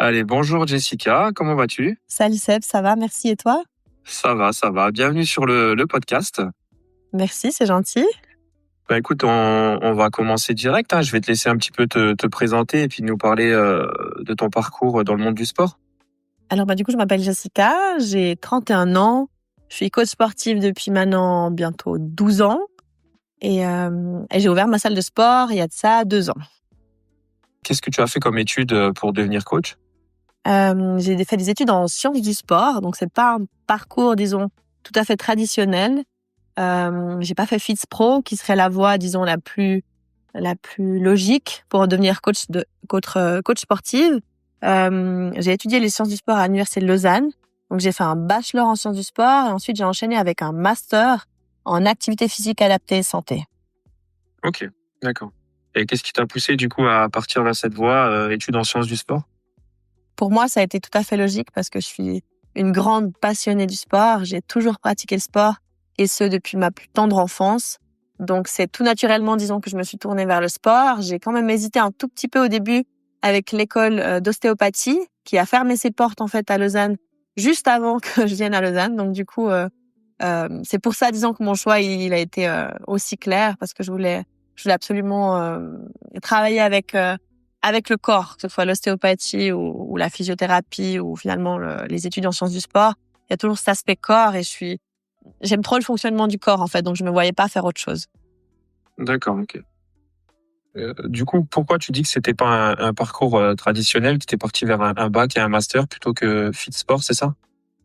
Allez, bonjour Jessica, comment vas-tu? Salut Seb, ça va? Merci et toi? Ça va, ça va. Bienvenue sur le podcast. Merci, c'est gentil. Bah écoute, on va commencer direct, hein. Je vais te laisser un petit peu te présenter et puis nous parler de ton parcours dans le monde du sport. Alors du coup, je m'appelle Jessica, j'ai 31 ans, je suis coach sportive depuis maintenant bientôt 12 ans et j'ai ouvert ma salle de sport il y a de ça 2 ans. Qu'est-ce que tu as fait comme études pour devenir coach? J'ai fait des études en sciences du sport, donc c'est pas un parcours, disons, tout à fait traditionnel. J'ai pas fait FITS-Pro, qui serait la voie, disons, la plus logique pour devenir coach sportive. J'ai étudié les sciences du sport à l'université de Lausanne. Donc, j'ai fait un bachelor en sciences du sport et ensuite j'ai enchaîné avec un master en activité physique adaptée et santé. Ok, d'accord. Et qu'est-ce qui t'a poussé du coup à partir vers cette voie, études en sciences du sport? Pour moi, ça a été tout à fait logique parce que je suis une grande passionnée du sport. J'ai toujours pratiqué le sport et ce depuis ma plus tendre enfance. Donc, c'est tout naturellement, disons, que je me suis tournée vers le sport. J'ai quand même hésité un tout petit peu au début avec l'école d'ostéopathie qui a fermé ses portes, en fait, à Lausanne juste avant que je vienne à Lausanne. Donc, du coup, c'est pour ça, disons, que mon choix, il a été aussi clair parce que je voulais absolument travailler avec le corps, que ce soit l'ostéopathie ou la physiothérapie ou finalement les études en sciences du sport. Il y a toujours cet aspect corps et j'aime trop le fonctionnement du corps, en fait, donc je me voyais pas faire autre chose. D'accord, ok. Du coup, pourquoi tu dis que c'était pas un parcours traditionnel, que tu es parti vers un bac et un master plutôt que Fit Sport, c'est ça?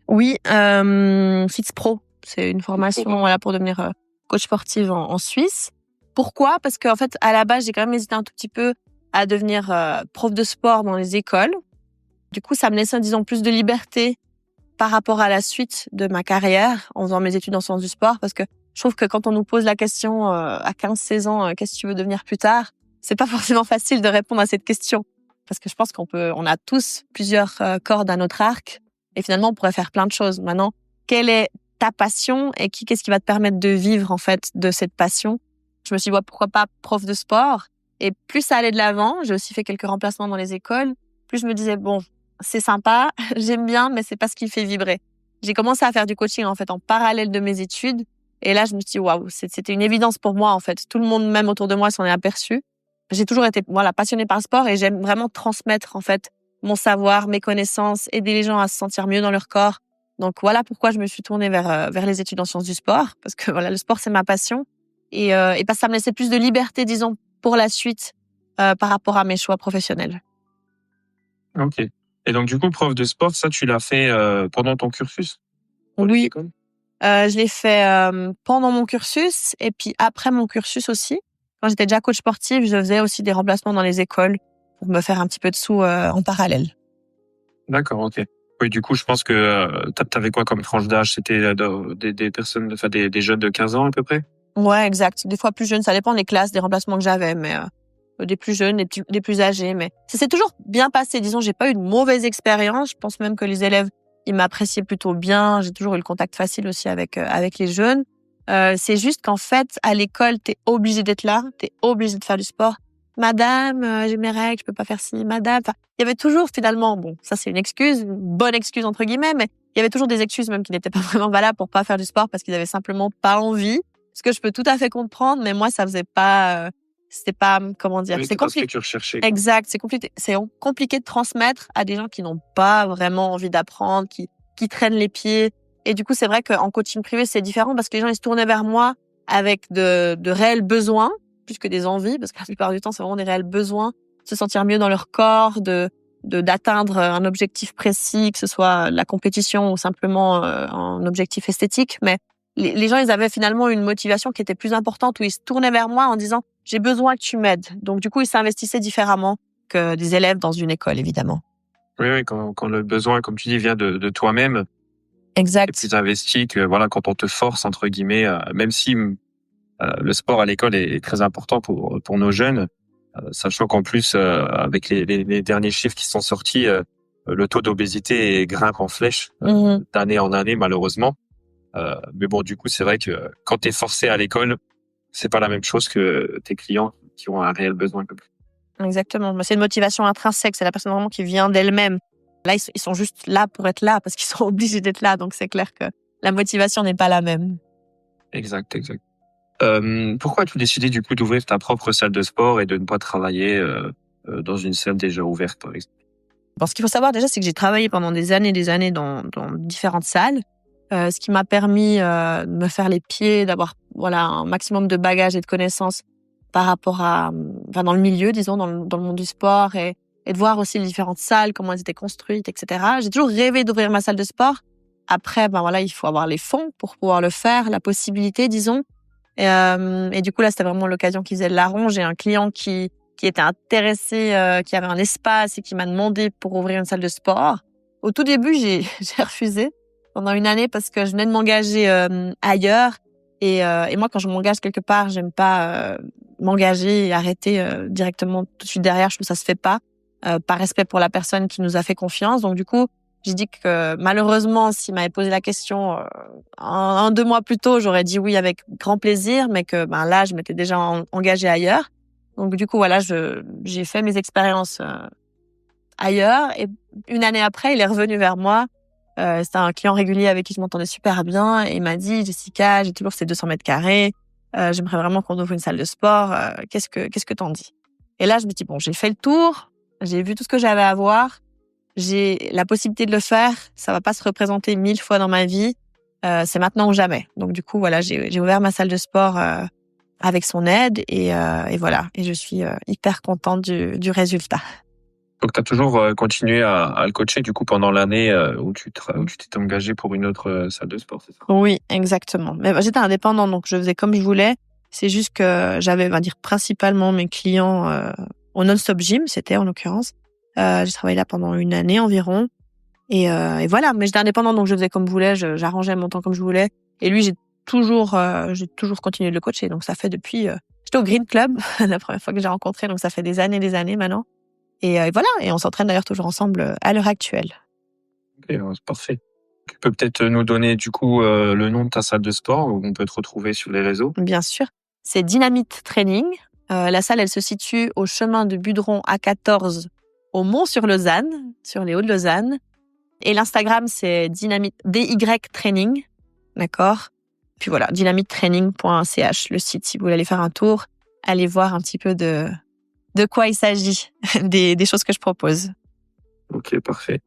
Oui, FITS-Pro, c'est une formation voilà, pour devenir coach sportive en Suisse. Pourquoi? Parce qu'en fait, à la base, j'ai quand même hésité un tout petit peu à devenir prof de sport dans les écoles. Du coup, ça me laissait, disons, plus de liberté par rapport à la suite de ma carrière en faisant mes études en sciences du sport, parce que je trouve que quand on nous pose la question à 15-16 ans, qu'est-ce que tu veux devenir plus tard, c'est pas forcément facile de répondre à cette question, parce que je pense on a tous plusieurs cordes à notre arc, et finalement on pourrait faire plein de choses. Maintenant, quelle est ta passion et qu'est-ce qui va te permettre de vivre en fait de cette passion? Je me suis dit, ouais, pourquoi pas prof de sport? Et plus ça allait de l'avant, j'ai aussi fait quelques remplacements dans les écoles, plus je me disais, bon, c'est sympa, j'aime bien, mais c'est pas ce qui me fait vibrer. J'ai commencé à faire du coaching, en fait, en parallèle de mes études. Et là, je me suis dit, waouh, c'était une évidence pour moi, en fait. Tout le monde, même autour de moi, s'en est aperçu. J'ai toujours été, voilà, passionnée par le sport et j'aime vraiment transmettre, en fait, mon savoir, mes connaissances, aider les gens à se sentir mieux dans leur corps. Donc, voilà pourquoi je me suis tournée vers les études en sciences du sport. Parce que, voilà, le sport, c'est ma passion. Et parce que ça me laissait plus de liberté, disons, pour la suite, par rapport à mes choix professionnels. Ok. Et donc, du coup, prof de sport, ça, tu l'as fait pendant ton cursus pour les Oui. écoles? Je l'ai fait pendant mon cursus et puis après mon cursus aussi. Quand j'étais déjà coach sportive, je faisais aussi des remplacements dans les écoles pour me faire un petit peu de sous en parallèle. D'accord, ok. Oui, du coup, je pense que t'avais quoi comme tranche d'âge? C'était des personnes, enfin des jeunes de 15 ans à peu près? Ouais, exact. Des fois plus jeunes, ça dépend des classes, des remplacements que j'avais, mais des plus jeunes, des plus âgés. Mais ça s'est toujours bien passé. Disons, j'ai pas eu de mauvaise expérience. Je pense même que les élèves, ils m'appréciaient plutôt bien. J'ai toujours eu le contact facile aussi avec les jeunes. C'est juste qu'en fait, à l'école, t'es obligé d'être là, t'es obligé de faire du sport. Madame, j'ai mes règles, je peux pas faire ci. Madame, enfin, il y avait toujours finalement, bon, ça c'est une excuse, une bonne excuse entre guillemets, mais il y avait toujours des excuses même qui n'étaient pas vraiment valables pour pas faire du sport parce qu'ils avaient simplement pas envie. Ce que je peux tout à fait comprendre, mais moi ça faisait pas, c'était pas, comment dire, Oui, c'est c'est pas ce que compliqué. tu recherchais, quoi. Exact, c'est compliqué de transmettre à des gens qui n'ont pas vraiment envie d'apprendre, qui traînent les pieds. Et du coup, c'est vrai qu'en coaching privé, c'est différent parce que les gens, ils se tournaient vers moi avec de réels besoins, plus que des envies, parce que la plupart du temps, c'est vraiment des réels besoins, de se sentir mieux dans leur corps, d'atteindre un objectif précis, que ce soit la compétition ou simplement un objectif esthétique. Mais les gens, ils avaient finalement une motivation qui était plus importante où ils se tournaient vers moi en disant « j'ai besoin que tu m'aides ». Donc, du coup, ils s'investissaient différemment que des élèves dans une école, évidemment. Oui, oui, quand le besoin, comme tu dis, vient de toi-même, Exact. t'es plus investi que voilà, quand on te force, entre guillemets, même si le sport à l'école est très important pour nos jeunes, sachant qu'en plus, avec les derniers chiffres qui sont sortis, le taux d'obésité grimpe en flèche d'année en année, malheureusement. Mais bon, du coup, c'est vrai que quand tu es forcé à l'école, c'est pas la même chose que tes clients qui ont un réel besoin. Exactement. Mais c'est une motivation intrinsèque. C'est la personne vraiment qui vient d'elle-même. Là, ils sont juste là pour être là parce qu'ils sont obligés d'être là. Donc, c'est clair que la motivation n'est pas la même. Exact. Pourquoi as-tu décidé du coup d'ouvrir ta propre salle de sport et de ne pas travailler dans une salle déjà ouverte, par exemple? Bon, ce qu'il faut savoir déjà, c'est que j'ai travaillé pendant des années dans différentes salles, ce qui m'a permis de me faire les pieds, d'avoir un maximum de bagages et de connaissances par rapport à, dans le milieu, disons, dans le monde du sport et de voir aussi les différentes salles, comment elles étaient construites, etc. J'ai toujours rêvé d'ouvrir ma salle de sport. Après, il faut avoir les fonds pour pouvoir le faire, la possibilité, disons. Et du coup, là, c'était vraiment l'occasion qui faisait le larron. J'ai un client qui était intéressé, qui avait un espace et qui m'a demandé pour ouvrir une salle de sport. Au tout début, j'ai refusé pendant une année parce que je venais de m'engager ailleurs. Et moi, quand je m'engage quelque part, j'aime pas m'engager et arrêter directement tout de suite derrière. Je trouve que ça se fait pas, par respect pour la personne qui nous a fait confiance. Donc du coup, j'ai dit que malheureusement, s'il m'avait posé la question 2 mois plus tôt, j'aurais dit oui avec grand plaisir, mais que là, je m'étais déjà engagée ailleurs. Donc du coup, voilà, j'ai fait mes expériences ailleurs. Et une année après, il est revenu vers moi. C'était un client régulier avec qui je m'entendais super bien. Et il m'a dit, Jessica, j'ai toujours ces 200 mètres carrés. J'aimerais vraiment qu'on ouvre une salle de sport. Qu'est-ce que t'en dis? Et là, je me dis, bon, j'ai fait le tour. J'ai vu tout ce que j'avais à voir. J'ai la possibilité de le faire. Ça va pas se représenter 1000 fois dans ma vie. C'est maintenant ou jamais. Donc du coup, voilà, j'ai ouvert ma salle de sport avec son aide et voilà. Et je suis hyper contente du résultat. Donc, tu as toujours continué à le coacher du coup pendant l'année où tu t'étais engagé pour une autre salle de sport, c'est ça? Oui, exactement. Mais j'étais indépendante, donc je faisais comme je voulais. C'est juste que j'avais, on va dire, principalement mes clients au Non-Stop Gym, c'était en l'occurrence. J'ai travaillé là pendant une année environ. Et voilà, mais j'étais indépendante, donc je faisais comme je voulais, j'arrangeais mon temps comme je voulais. Et lui, j'ai toujours continué de le coacher. Donc ça fait depuis, j'étais au Green Club la première fois que j'ai rencontré, donc ça fait des années maintenant. Et voilà, et on s'entraîne d'ailleurs toujours ensemble à l'heure actuelle. Ok, c'est parfait. Tu peux peut-être nous donner du coup le nom de ta salle de sport où on peut te retrouver sur les réseaux? Bien sûr, c'est Dynamite Training. La salle, elle se situe au chemin de Budron A14 au Mont-sur-Lausanne, sur les Hauts-de-Lausanne. Et l'Instagram, c'est Dynamite DY Training, d'accord? Puis voilà, dynamitetraining.ch, le site, si vous voulez aller faire un tour, allez voir un petit peu de quoi il s'agit, des choses que je propose. Ok, parfait.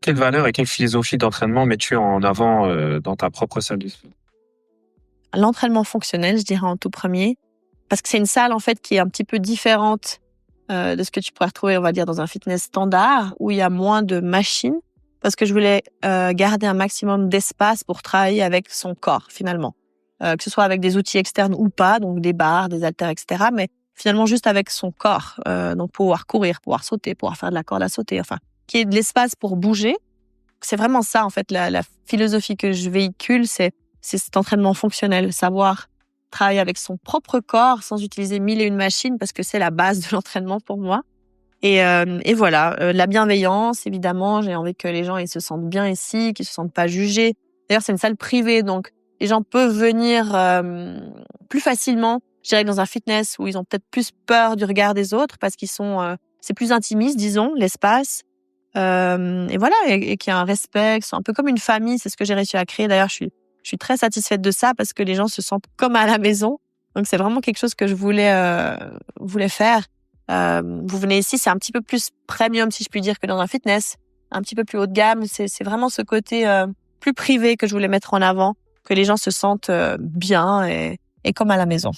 Quelle valeur et quelle philosophie d'entraînement mets-tu en avant dans ta propre salle de sport? L'entraînement fonctionnel, je dirais en tout premier, parce que c'est une salle en fait qui est un petit peu différente de ce que tu pourrais retrouver, on va dire, dans un fitness standard, où il y a moins de machines, parce que je voulais garder un maximum d'espace pour travailler avec son corps, finalement. Que ce soit avec des outils externes ou pas, donc des barres, des haltères, etc., mais finalement juste avec son corps. Donc pouvoir courir, pouvoir sauter, pouvoir faire de la corde à sauter, enfin, qu'il y ait de l'espace pour bouger. C'est vraiment ça, en fait, la philosophie que je véhicule, c'est cet entraînement fonctionnel, savoir travailler avec son propre corps sans utiliser 1001 machines, parce que c'est la base de l'entraînement pour moi. Et voilà, la bienveillance, évidemment. J'ai envie que les gens ils se sentent bien ici, qu'ils se sentent pas jugés. D'ailleurs, c'est une salle privée, donc les gens peuvent venir plus facilement. Je dirais que dans un fitness où ils ont peut-être plus peur du regard des autres parce qu'ils sont, c'est plus intimiste, disons, l'espace. Et voilà, et qu'il y a un respect, que c'est un peu comme une famille. C'est ce que j'ai réussi à créer. D'ailleurs, je suis très satisfaite de ça parce que les gens se sentent comme à la maison. Donc c'est vraiment quelque chose que je voulais faire. Vous venez ici, c'est un petit peu plus premium, si je puis dire, que dans un fitness, un petit peu plus haut de gamme. C'est vraiment ce côté plus privé que je voulais mettre en avant, que les gens se sentent bien et comme à la maison.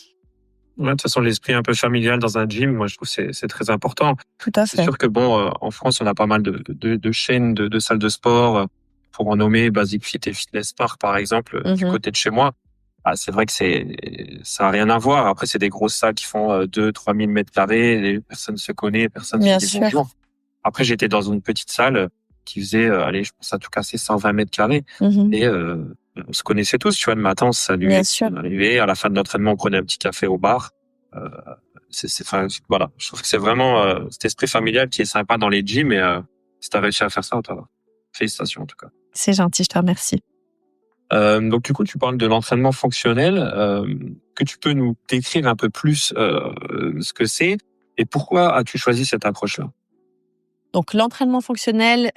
Ouais, de toute façon, l'esprit un peu familial dans un gym, moi, je trouve que c'est très important. Tout à C'est fait. sûr que en France, on a pas mal de chaînes de salles de sport, pour en nommer Basic Fit et Fitness Park, par exemple, du côté de chez moi. Ah, c'est vrai que ça a rien à voir. Après, c'est des grosses salles qui font 2-3 000 mètres carrés. Les personnes se connaissent, personne Bien se dit sûr. bonjour. Après, j'étais dans une petite salle qui faisait, allez, je pense à tout casser 120 mètres carrés. Et on se connaissait tous, tu vois, le matin, on se saluait, Bien sûr. on arrivait, à la fin de l'entraînement, on prenait un petit café au bar. Enfin, voilà, je trouve que c'est vraiment cet esprit familial qui est sympa dans les gyms. Et si t'as réussi à faire ça, félicitations en tout cas. C'est gentil, je te remercie. Donc du coup, tu parles de l'entraînement fonctionnel. Que tu peux nous décrire un peu plus ce que c'est et pourquoi as-tu choisi cette approche-là? Donc l'entraînement fonctionnel,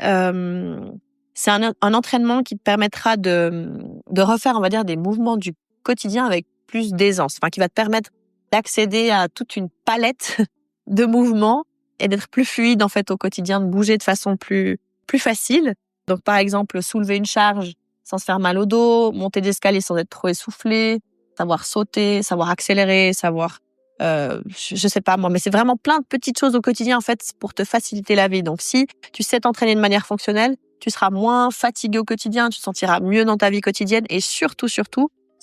c'est un entraînement qui te permettra de refaire, on va dire, des mouvements du quotidien avec plus d'aisance. Enfin, qui va te permettre d'accéder à toute une palette de mouvements et d'être plus fluide en fait au quotidien, de bouger de façon plus facile. Donc par exemple, soulever une charge sans se faire mal au dos, monter des escaliers sans être trop essoufflé, savoir sauter, savoir accélérer, savoir je sais pas moi, mais c'est vraiment plein de petites choses au quotidien en fait pour te faciliter la vie. Donc si tu sais t'entraîner de manière fonctionnelle, tu seras moins fatigué au quotidien, tu te sentiras mieux dans ta vie quotidienne et surtout, ce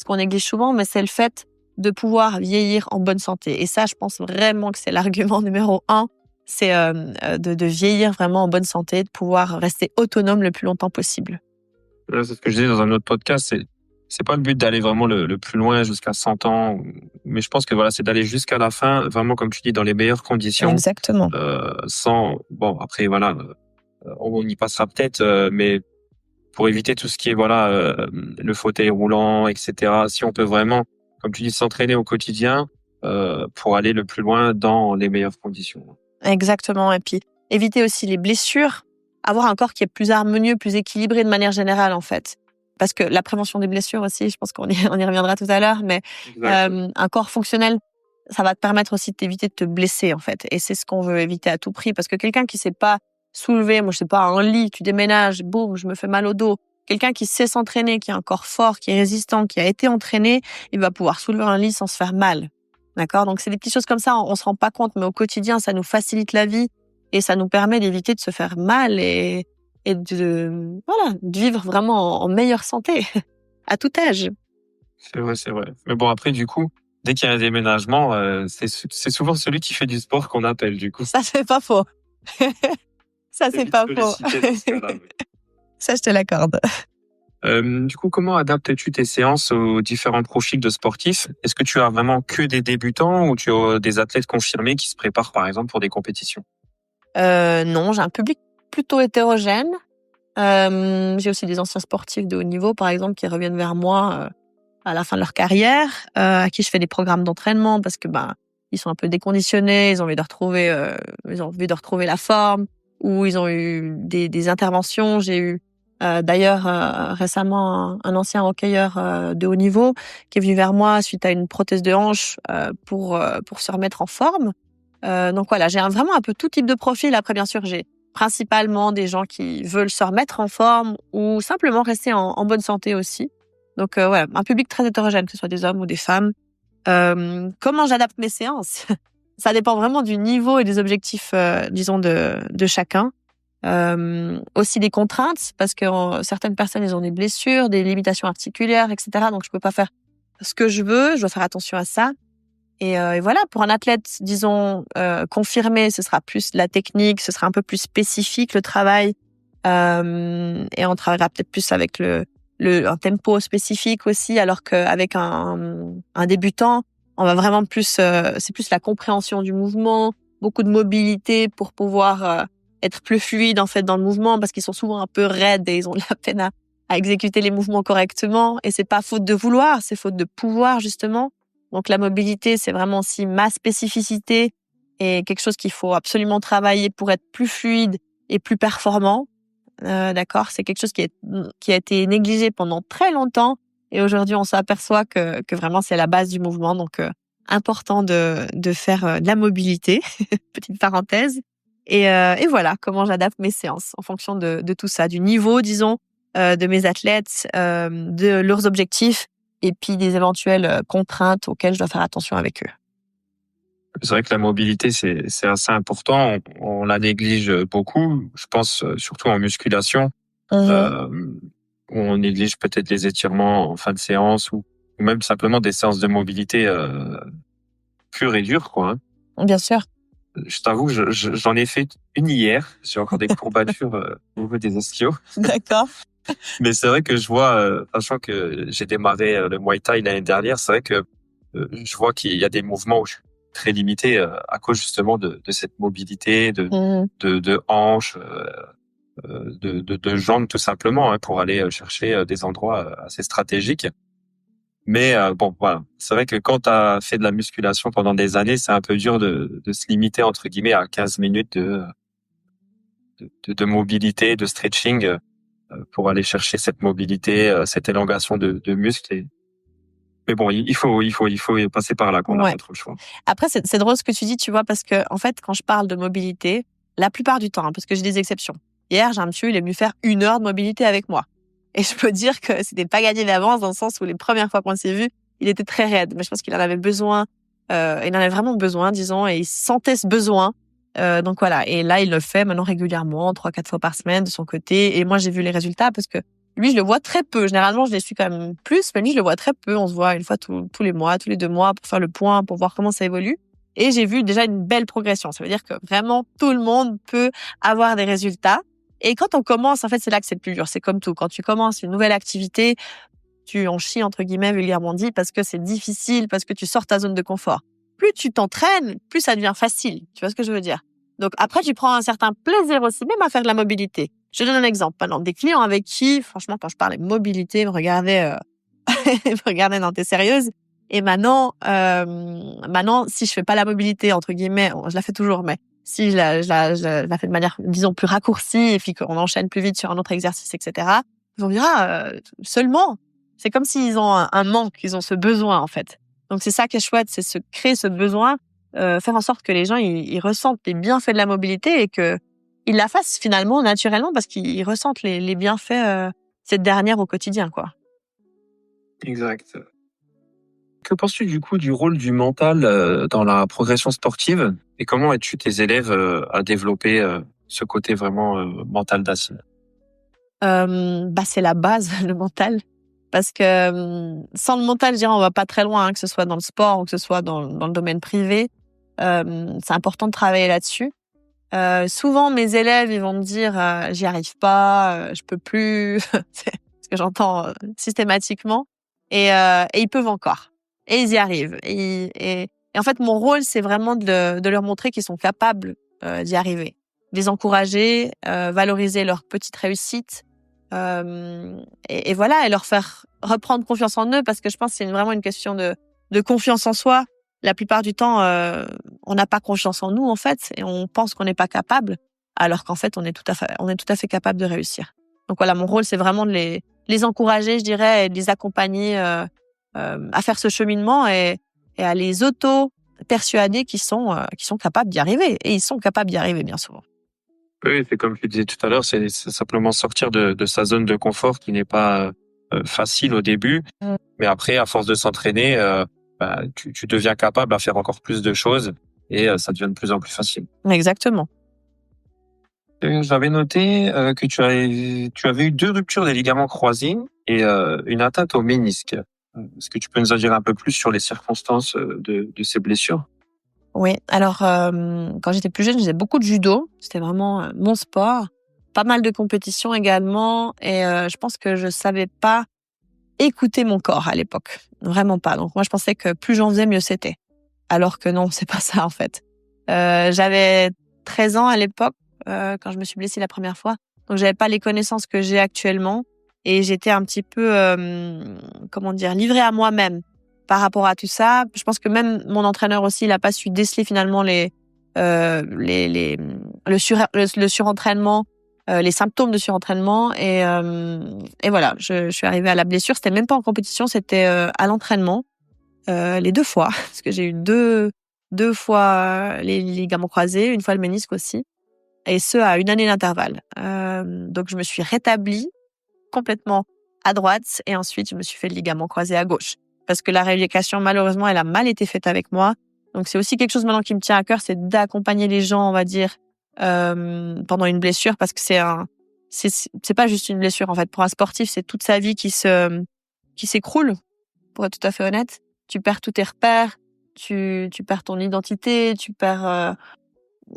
qu'on néglige souvent, mais c'est le fait de pouvoir vieillir en bonne santé. Et ça, je pense vraiment que c'est l'argument numéro 1, c'est de vieillir vraiment en bonne santé, de pouvoir rester autonome le plus longtemps possible. Là, c'est ce que je disais dans un autre podcast, c'est pas le but d'aller vraiment le plus loin jusqu'à 100 ans, mais je pense que voilà, c'est d'aller jusqu'à la fin, vraiment comme tu dis, dans les meilleures conditions. Exactement. Sans bon après voilà, on y passera peut-être, mais pour éviter tout ce qui est voilà le fauteuil roulant, etc. Si on peut vraiment, comme tu dis, s'entraîner au quotidien pour aller le plus loin dans les meilleures conditions. Exactement. Et puis éviter aussi les blessures, avoir un corps qui est plus harmonieux, plus équilibré de manière générale en fait. Parce que la prévention des blessures aussi, je pense qu'on y reviendra tout à l'heure, mais un corps fonctionnel, ça va te permettre aussi d'éviter de te blesser en fait. Et c'est ce qu'on veut éviter à tout prix, parce que quelqu'un qui sait pas soulever, moi je sais pas, un lit, tu déménages, boum, je me fais mal au dos. Quelqu'un qui sait s'entraîner, qui a un corps fort, qui est résistant, qui a été entraîné, il va pouvoir soulever un lit sans se faire mal. D'accord? Donc c'est des petites choses comme ça, on se rend pas compte, mais au quotidien, ça nous facilite la vie et ça nous permet d'éviter de se faire mal et de vivre vraiment en meilleure santé à tout âge. C'est vrai, c'est vrai. Mais bon, après, du coup, dès qu'il y a un déménagement, c'est souvent celui qui fait du sport qu'on appelle, du coup. Ça, c'est pas faux. Ça, c'est vite pas faux. sollicité dans ce cas-là, oui. Ça, je te l'accorde. Du coup, comment adaptes-tu tes séances aux différents profils de sportifs? Est-ce que tu as vraiment que des débutants ou tu as des athlètes confirmés qui se préparent, par exemple, pour des compétitions? Non, j'ai un public plutôt hétérogène. J'ai aussi des anciens sportifs de haut niveau, par exemple, qui reviennent vers moi à la fin de leur carrière, à qui je fais des programmes d'entraînement parce que ils sont un peu déconditionnés, ils ont envie de retrouver la forme, ou ils ont eu des interventions. J'ai eu d'ailleurs récemment un ancien hockeyeur de haut niveau qui est venu vers moi suite à une prothèse de hanche pour se remettre en forme. Donc voilà, j'ai vraiment un peu tout type de profil. Après, bien sûr, j'ai principalement des gens qui veulent se remettre en forme ou simplement rester en bonne santé aussi. Donc voilà, un public très hétérogène, que ce soit des hommes ou des femmes. Comment j'adapte mes séances? Ça dépend vraiment du niveau et des objectifs, disons, de chacun. Aussi des contraintes, parce que certaines personnes, elles ont des blessures, des limitations articulaires, etc. Donc je peux pas faire ce que je veux, je dois faire attention à ça. Et voilà, pour un athlète, disons, confirmé, ce sera plus la technique, ce sera un peu plus spécifique le travail, et on travaillera peut-être plus avec un tempo spécifique aussi, alors qu'avec un débutant, on va vraiment plus, c'est plus la compréhension du mouvement, beaucoup de mobilité pour pouvoir être plus fluide en fait dans le mouvement, parce qu'ils sont souvent un peu raides et ils ont de la peine à exécuter les mouvements correctement. Et c'est pas faute de vouloir, c'est faute de pouvoir justement. Donc la mobilité, c'est vraiment aussi ma spécificité et quelque chose qu'il faut absolument travailler pour être plus fluide et plus performant. D'accord, c'est quelque chose qui a été négligé pendant très longtemps et aujourd'hui on s'aperçoit que vraiment c'est la base du mouvement. Donc important de faire de la mobilité, petite parenthèse. Et voilà comment j'adapte mes séances en fonction de tout ça, du niveau, disons, de mes athlètes, de leurs objectifs et puis des éventuelles contraintes auxquelles je dois faire attention avec eux. C'est vrai que la mobilité, c'est assez important. On la néglige beaucoup. Je pense surtout en musculation. Euh, où on néglige peut-être les étirements en fin de séance ou même simplement des séances de mobilité pures et dures, quoi. Hein. Bien sûr. Je t'avoue, j'en ai fait une hier. J'ai encore des courbatures au niveau des ischios. D'accord. Mais c'est vrai que je vois, sachant que j'ai démarré le Muay Thai l'année dernière, c'est vrai que je vois qu'il y a des mouvements où je suis très limité à cause justement de cette mobilité, de hanches, de jambes tout simplement, hein, pour aller chercher des endroits assez stratégiques. Mais bon, voilà, c'est vrai que quand tu as fait de la musculation pendant des années, c'est un peu dur de se limiter entre guillemets à 15 minutes de mobilité, de stretching pour aller chercher cette mobilité, cette élongation de muscles. Mais bon, il faut passer par là, qu'on n'a Ouais. pas trop le choix. Après, c'est drôle ce que tu dis, tu vois, parce que en fait, quand je parle de mobilité, la plupart du temps, parce que j'ai des exceptions. Hier, j'ai un monsieur, il est venu faire 1 heure de mobilité avec moi. Et je peux dire que c'était pas gagné d'avance dans le sens où les premières fois qu'on s'est vu, il était très raide. Mais je pense qu'il en avait besoin, il en avait vraiment besoin, disons, et il sentait ce besoin. Donc voilà. Et là, il le fait maintenant régulièrement, 3-4 fois par semaine de son côté. Et moi, j'ai vu les résultats parce que lui, je le vois très peu. Généralement, je les suis quand même plus, mais lui, je le vois très peu. On se voit une fois tous les mois, tous les 2 mois pour faire le point, pour voir comment ça évolue. Et j'ai vu déjà une belle progression. Ça veut dire que vraiment, tout le monde peut avoir des résultats. Et quand on commence, en fait, c'est là que c'est le plus dur. C'est comme tout. Quand tu commences une nouvelle activité, tu en chies, entre guillemets, vulgairement dit, parce que c'est difficile, parce que tu sors ta zone de confort. Plus tu t'entraînes, plus ça devient facile. Tu vois ce que je veux dire? Donc après, tu prends un certain plaisir aussi, même à faire de la mobilité. Je donne un exemple. Maintenant, des clients avec qui, franchement, quand je parlais mobilité, ils me regardaient, ils me regardaient, non, t'es sérieuse? Et maintenant, si je fais pas la mobilité, entre guillemets, je la fais toujours, mais si je la fais de manière, disons, plus raccourcie, et puis qu'on enchaîne plus vite sur un autre exercice, etc., ils vont me dire, seulement. C'est comme s'ils ont un manque, ils ont ce besoin, en fait. Donc, c'est ça qui est chouette, c'est se créer ce besoin, faire en sorte que les gens, ils ressentent les bienfaits de la mobilité et que ils la fassent finalement naturellement parce qu'ils ressentent les bienfaits, cette dernière au quotidien, quoi. Exact. Que penses-tu du coup du rôle du mental dans la progression sportive et comment aides-tu tes élèves à développer ce côté vraiment mental d'acier? C'est la base, le mental. Parce que sans le mental, je dirais, on va pas très loin, hein, que ce soit dans le sport ou que ce soit dans le domaine privé. C'est important de travailler là-dessus. Souvent, mes élèves, ils vont me dire, j'y arrive pas, je peux plus. C'est ce que j'entends systématiquement. Et ils peuvent encore. Et ils y arrivent. Et en fait, mon rôle, c'est vraiment de leur montrer qu'ils sont capables d'y arriver. Les encourager, valoriser leurs petites réussites. Et voilà, et leur faire reprendre confiance en eux, parce que je pense que c'est vraiment une question de confiance en soi. La plupart du temps, on n'a pas confiance en nous, en fait, et on pense qu'on n'est pas capable, alors qu'en fait, on est tout à fait capable de réussir. Donc voilà, mon rôle, c'est vraiment de les encourager, je dirais, et de les accompagner à faire ce cheminement et à les auto-persuader qu'ils sont capables d'y arriver. Et ils sont capables d'y arriver, bien souvent. Oui, c'est comme tu disais tout à l'heure, c'est simplement sortir de sa zone de confort qui n'est pas facile au début, mais après, à force de s'entraîner, tu deviens capable à faire encore plus de choses et ça devient de plus en plus facile. Exactement. J'avais noté que tu avais eu 2 ruptures des ligaments croisés et une atteinte au ménisque. Est-ce que tu peux nous en dire un peu plus sur les circonstances de ces blessures? Oui, alors quand j'étais plus jeune, je faisais beaucoup de judo. C'était vraiment mon sport. Pas mal de compétitions également. Et je pense que je savais pas écouter mon corps à l'époque. Vraiment pas. Donc moi, je pensais que plus j'en faisais, mieux c'était. Alors que non, c'est pas ça en fait. J'avais 13 ans à l'époque quand je me suis blessée la première fois. Donc j'avais pas les connaissances que j'ai actuellement. Et j'étais un petit peu, comment dire, livrée à moi-même par rapport à tout ça. Je pense que même mon entraîneur aussi, il a pas su déceler finalement le surentraînement, les symptômes de surentraînement. Et voilà, je suis arrivée à la blessure. C'était même pas en compétition, c'était à l'entraînement, les 2 fois, parce que j'ai eu deux fois les ligaments croisés, une fois le ménisque aussi, et ce à 1 année d'intervalle. Donc je me suis rétablie complètement à droite et ensuite je me suis fait le ligament croisé à gauche. Parce que la rééducation, malheureusement, elle a mal été faite avec moi. Donc c'est aussi quelque chose maintenant qui me tient à cœur, c'est d'accompagner les gens, on va dire, pendant une blessure, parce que c'est pas juste une blessure en fait. Pour un sportif, c'est toute sa vie qui s'écroule. Pour être tout à fait honnête, tu perds tous tes repères, tu perds ton identité, tu perds.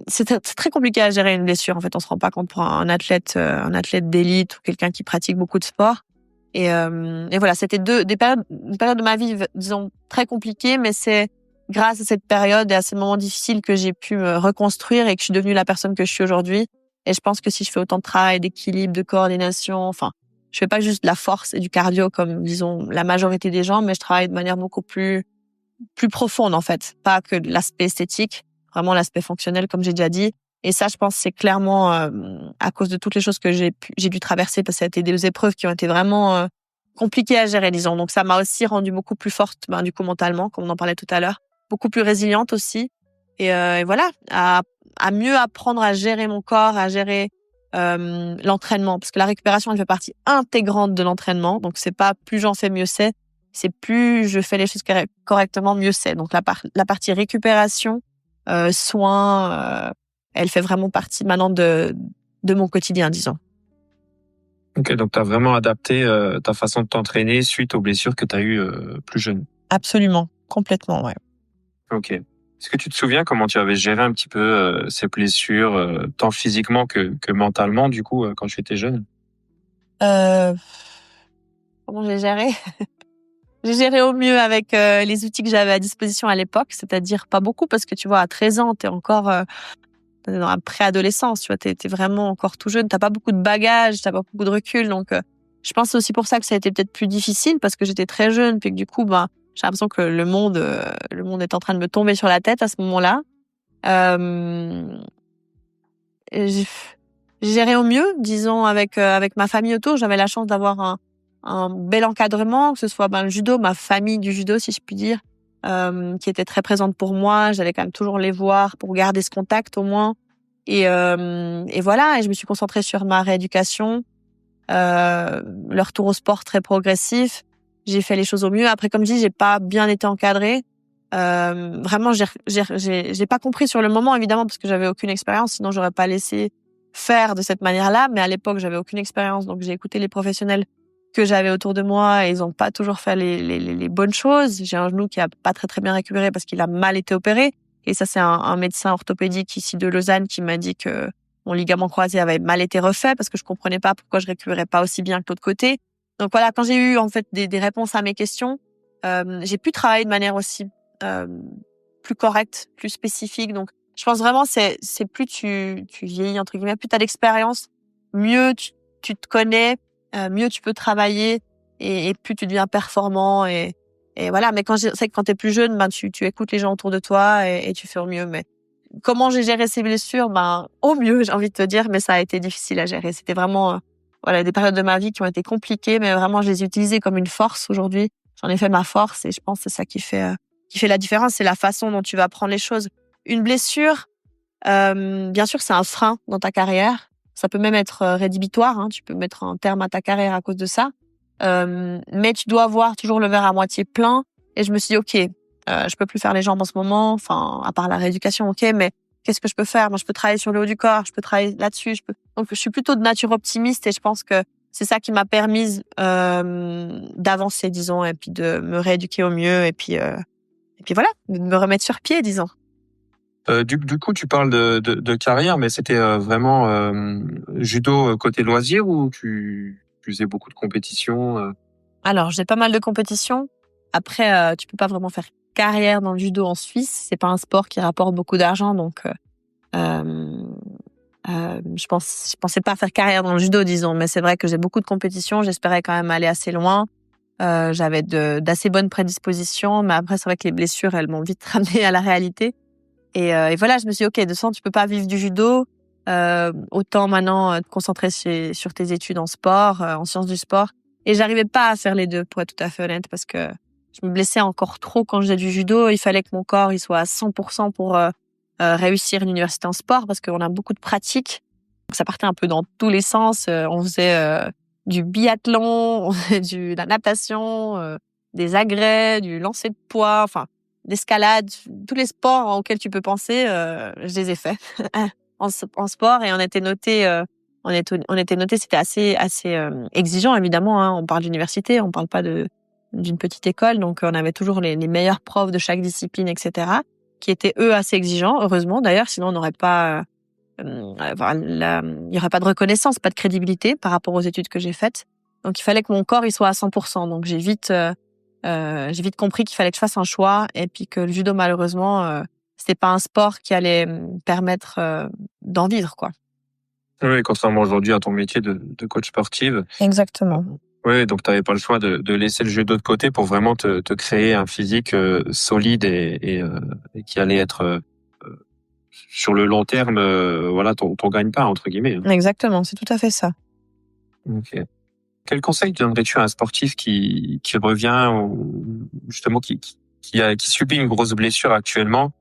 C'est très compliqué à gérer une blessure. En fait, on se rend pas compte pour un athlète d'élite ou quelqu'un qui pratique beaucoup de sport. Et voilà, c'était une période de ma vie, disons, très compliquée, mais c'est grâce à cette période et à ces moments difficiles que j'ai pu me reconstruire et que je suis devenue la personne que je suis aujourd'hui. Et je pense que si je fais autant de travail, d'équilibre, de coordination, enfin, je fais pas juste de la force et du cardio comme, disons, la majorité des gens, mais je travaille de manière beaucoup plus profonde, en fait. Pas que l'aspect esthétique, vraiment l'aspect fonctionnel, comme j'ai déjà dit. Et ça, je pense, c'est clairement à cause de toutes les choses que j'ai dû traverser, parce que ça a été des épreuves qui ont été vraiment compliquées à gérer, disons. Donc, ça m'a aussi rendue beaucoup plus forte, du coup, mentalement, comme on en parlait tout à l'heure, beaucoup plus résiliente aussi. Et voilà, à mieux apprendre à gérer mon corps, à gérer l'entraînement, parce que la récupération, elle fait partie intégrante de l'entraînement. Donc, c'est pas plus j'en fais, mieux c'est plus je fais les choses correctement, mieux c'est. Donc, la partie récupération, soins, elle fait vraiment partie maintenant de mon quotidien, disons. Ok, donc tu as vraiment adapté ta façon de t'entraîner suite aux blessures que tu as eues plus jeune. Absolument, complètement, ouais. Ok. Est-ce que tu te souviens comment tu avais géré un petit peu ces blessures, tant physiquement que mentalement, du coup, quand tu étais jeune? Comment j'ai géré? J'ai géré au mieux avec les outils que j'avais à disposition à l'époque, c'est-à-dire pas beaucoup, parce que tu vois, à 13 ans, t'es encore dans la préadolescence, tu vois, t'es vraiment encore tout jeune, t'as pas beaucoup de bagages, t'as pas beaucoup de recul, donc je pense aussi pour ça que ça a été peut-être plus difficile, parce que j'étais très jeune, puis que du coup, j'ai l'impression que le monde est en train de me tomber sur la tête à ce moment-là. J'ai géré au mieux, disons, avec ma famille autour. J'avais la chance d'avoir un bel encadrement, que ce soit le judo, ma famille du judo, si je puis dire, qui était très présente pour moi. J'allais quand même toujours les voir pour garder ce contact au moins. Et voilà, et je me suis concentrée sur ma rééducation, le retour au sport très progressif. J'ai fait les choses au mieux. Après, comme je dis, j'ai pas bien été encadrée. Vraiment, j'ai pas compris sur le moment, évidemment, parce que j'avais aucune expérience, sinon j'aurais pas laissé faire de cette manière-là. Mais à l'époque, j'avais aucune expérience, donc j'ai écouté les professionnels que j'avais autour de moi et ils ont pas toujours fait les bonnes choses. J'ai un genou qui a pas très bien récupéré parce qu'il a mal été opéré. Et ça, c'est un médecin orthopédique ici de Lausanne qui m'a dit que mon ligament croisé avait mal été refait, parce que je comprenais pas pourquoi je récupérais pas aussi bien que l'autre côté. Donc voilà, quand j'ai eu en fait des réponses à mes questions, j'ai pu travailler de manière aussi plus correcte, plus spécifique. Donc, je pense vraiment c'est plus tu vieillis entre guillemets, plus t'as d'expérience, mieux tu te connais, mieux tu peux travailler et plus tu deviens performant et voilà. Mais c'est que quand t'es plus jeune, tu écoutes les gens autour de toi et tu fais au mieux. Mais comment j'ai géré ces blessures? Au mieux, j'ai envie de te dire, mais ça a été difficile à gérer. C'était vraiment voilà, des périodes de ma vie qui ont été compliquées, mais vraiment je les ai utilisées comme une force aujourd'hui. J'en ai fait ma force et je pense que c'est ça qui fait la différence, c'est la façon dont tu vas prendre les choses. Une blessure, bien sûr, c'est un frein dans ta carrière. Ça peut même être rédhibitoire, hein. Tu peux mettre un terme à ta carrière à cause de ça. Mais tu dois voir toujours le verre à moitié plein. Et je me suis dit, OK, je peux plus faire les jambes en ce moment, enfin, à part la rééducation, OK, mais qu'est-ce que je peux faire? Moi, je peux travailler sur le haut du corps, je peux travailler là-dessus. Donc, je suis plutôt de nature optimiste et je pense que c'est ça qui m'a permis d'avancer, disons, et puis de me rééduquer au mieux et puis voilà, de me remettre sur pied, disons. Du coup, tu parles de carrière, mais c'était vraiment judo côté loisir ou tu faisais beaucoup de compétitions? Alors, j'ai pas mal de compétitions. Après, tu peux pas vraiment faire carrière dans le judo en Suisse. C'est pas un sport qui rapporte beaucoup d'argent, donc je pensais pas faire carrière dans le judo, disons. Mais c'est vrai que j'ai beaucoup de compétitions. J'espérais quand même aller assez loin. J'avais d'assez bonnes prédispositions, mais après, c'est vrai que les blessures, elles m'ont vite ramenée à la réalité. Et voilà, je me suis dit, OK, de toute façon, tu peux pas vivre du judo. Autant maintenant te concentrer sur tes études en sport, en sciences du sport. Et j'arrivais pas à faire les deux, pour être tout à fait honnête, parce que je me blessais encore trop quand je faisais du judo. Il fallait que mon corps il soit à 100% pour réussir une université en sport, parce qu'on a beaucoup de pratiques. Donc ça partait un peu dans tous les sens. On faisait du biathlon, on faisait de la natation, des agrès, du lancer de poids, enfin l'escalade, tous les sports auxquels tu peux penser, je les ai faits en sport et on était noté. On était noté, c'était assez exigeant évidemment. Hein. On parle d'université, on parle pas d'une petite école, donc on avait toujours les meilleurs profs de chaque discipline, etc. Qui étaient eux assez exigeants, heureusement d'ailleurs, sinon on n'aurait pas, il y aurait pas de reconnaissance, pas de crédibilité par rapport aux études que j'ai faites. Donc il fallait que mon corps il soit à 100%. Donc j'ai vite compris qu'il fallait que je fasse un choix et puis que le judo malheureusement c'était pas un sport qui allait me permettre d'en vivre quoi. Oui, contrairement aujourd'hui à ton métier de coach sportive. Exactement. Oui, donc tu n'avais pas le choix de laisser le judo de côté pour vraiment te créer un physique solide et qui allait être sur le long terme, voilà, t'en gagnes pas entre guillemets. Exactement, c'est tout à fait ça. Ok. Quel conseil donnerais-tu à un sportif qui revient ou justement qui subit une grosse blessure actuellement?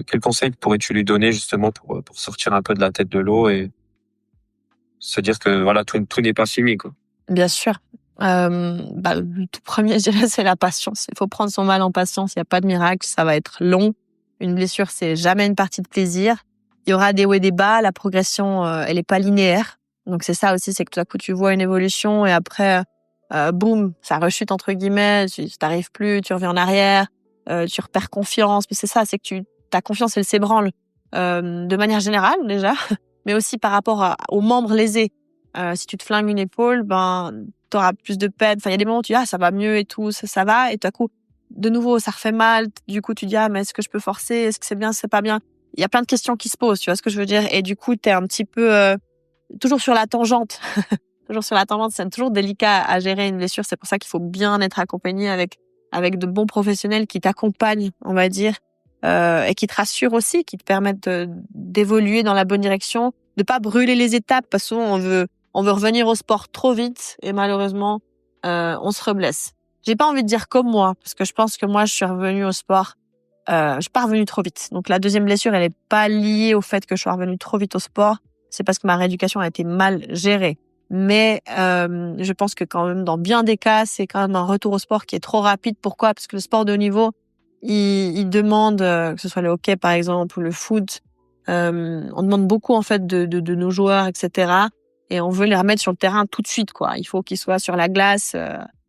Quel conseil pourrais-tu lui donner justement pour sortir un peu de la tête de l'eau et se dire que voilà, tout n'est pas fini, quoi. Bien sûr. Le tout premier, je dirais, c'est la patience. Il faut prendre son mal en patience. Il n'y a pas de miracle. Ça va être long. Une blessure, c'est jamais une partie de plaisir. Il y aura des hauts et des bas. La progression, elle est pas linéaire. Donc c'est ça aussi, c'est que tout à coup tu vois une évolution et après, boum, ça rechute entre guillemets. Tu t'arrives plus, tu reviens en arrière, tu repères confiance. Mais c'est ça, c'est que ta confiance, elle s'ébranle de manière générale déjà, mais aussi par rapport aux membres lésés. Si tu te flingues une épaule, ben t'auras plus de peine. Enfin, il y a des moments où tu dis ça va mieux et tout, ça va, et tout à coup, de nouveau, ça refait mal. Du coup, tu dis mais est-ce que je peux forcer? Est-ce que c'est bien? C'est pas bien? Il y a plein de questions qui se posent. Tu vois ce que je veux dire? Et du coup, t'es un petit peu toujours sur la tangente. Toujours sur la tangente. C'est toujours délicat à gérer une blessure. C'est pour ça qu'il faut bien être accompagné avec de bons professionnels qui t'accompagnent, on va dire, et qui te rassurent aussi, qui te permettent d'évoluer dans la bonne direction, de pas brûler les étapes parce que souvent on veut revenir au sport trop vite et malheureusement on se reblesse. J'ai pas envie de dire comme moi parce que je pense que moi je suis revenue au sport, je suis pas revenue trop vite. Donc la deuxième blessure, elle est pas liée au fait que je sois revenue trop vite au sport, c'est parce que ma rééducation a été mal gérée. Mais je pense que quand même dans bien des cas, c'est quand même un retour au sport qui est trop rapide. Pourquoi? Parce que le sport de haut niveau, il demande, que ce soit le hockey par exemple ou le foot, on demande beaucoup en fait de nos joueurs, etc. Et on veut les remettre sur le terrain tout de suite, quoi. Il faut qu'ils soient sur la glace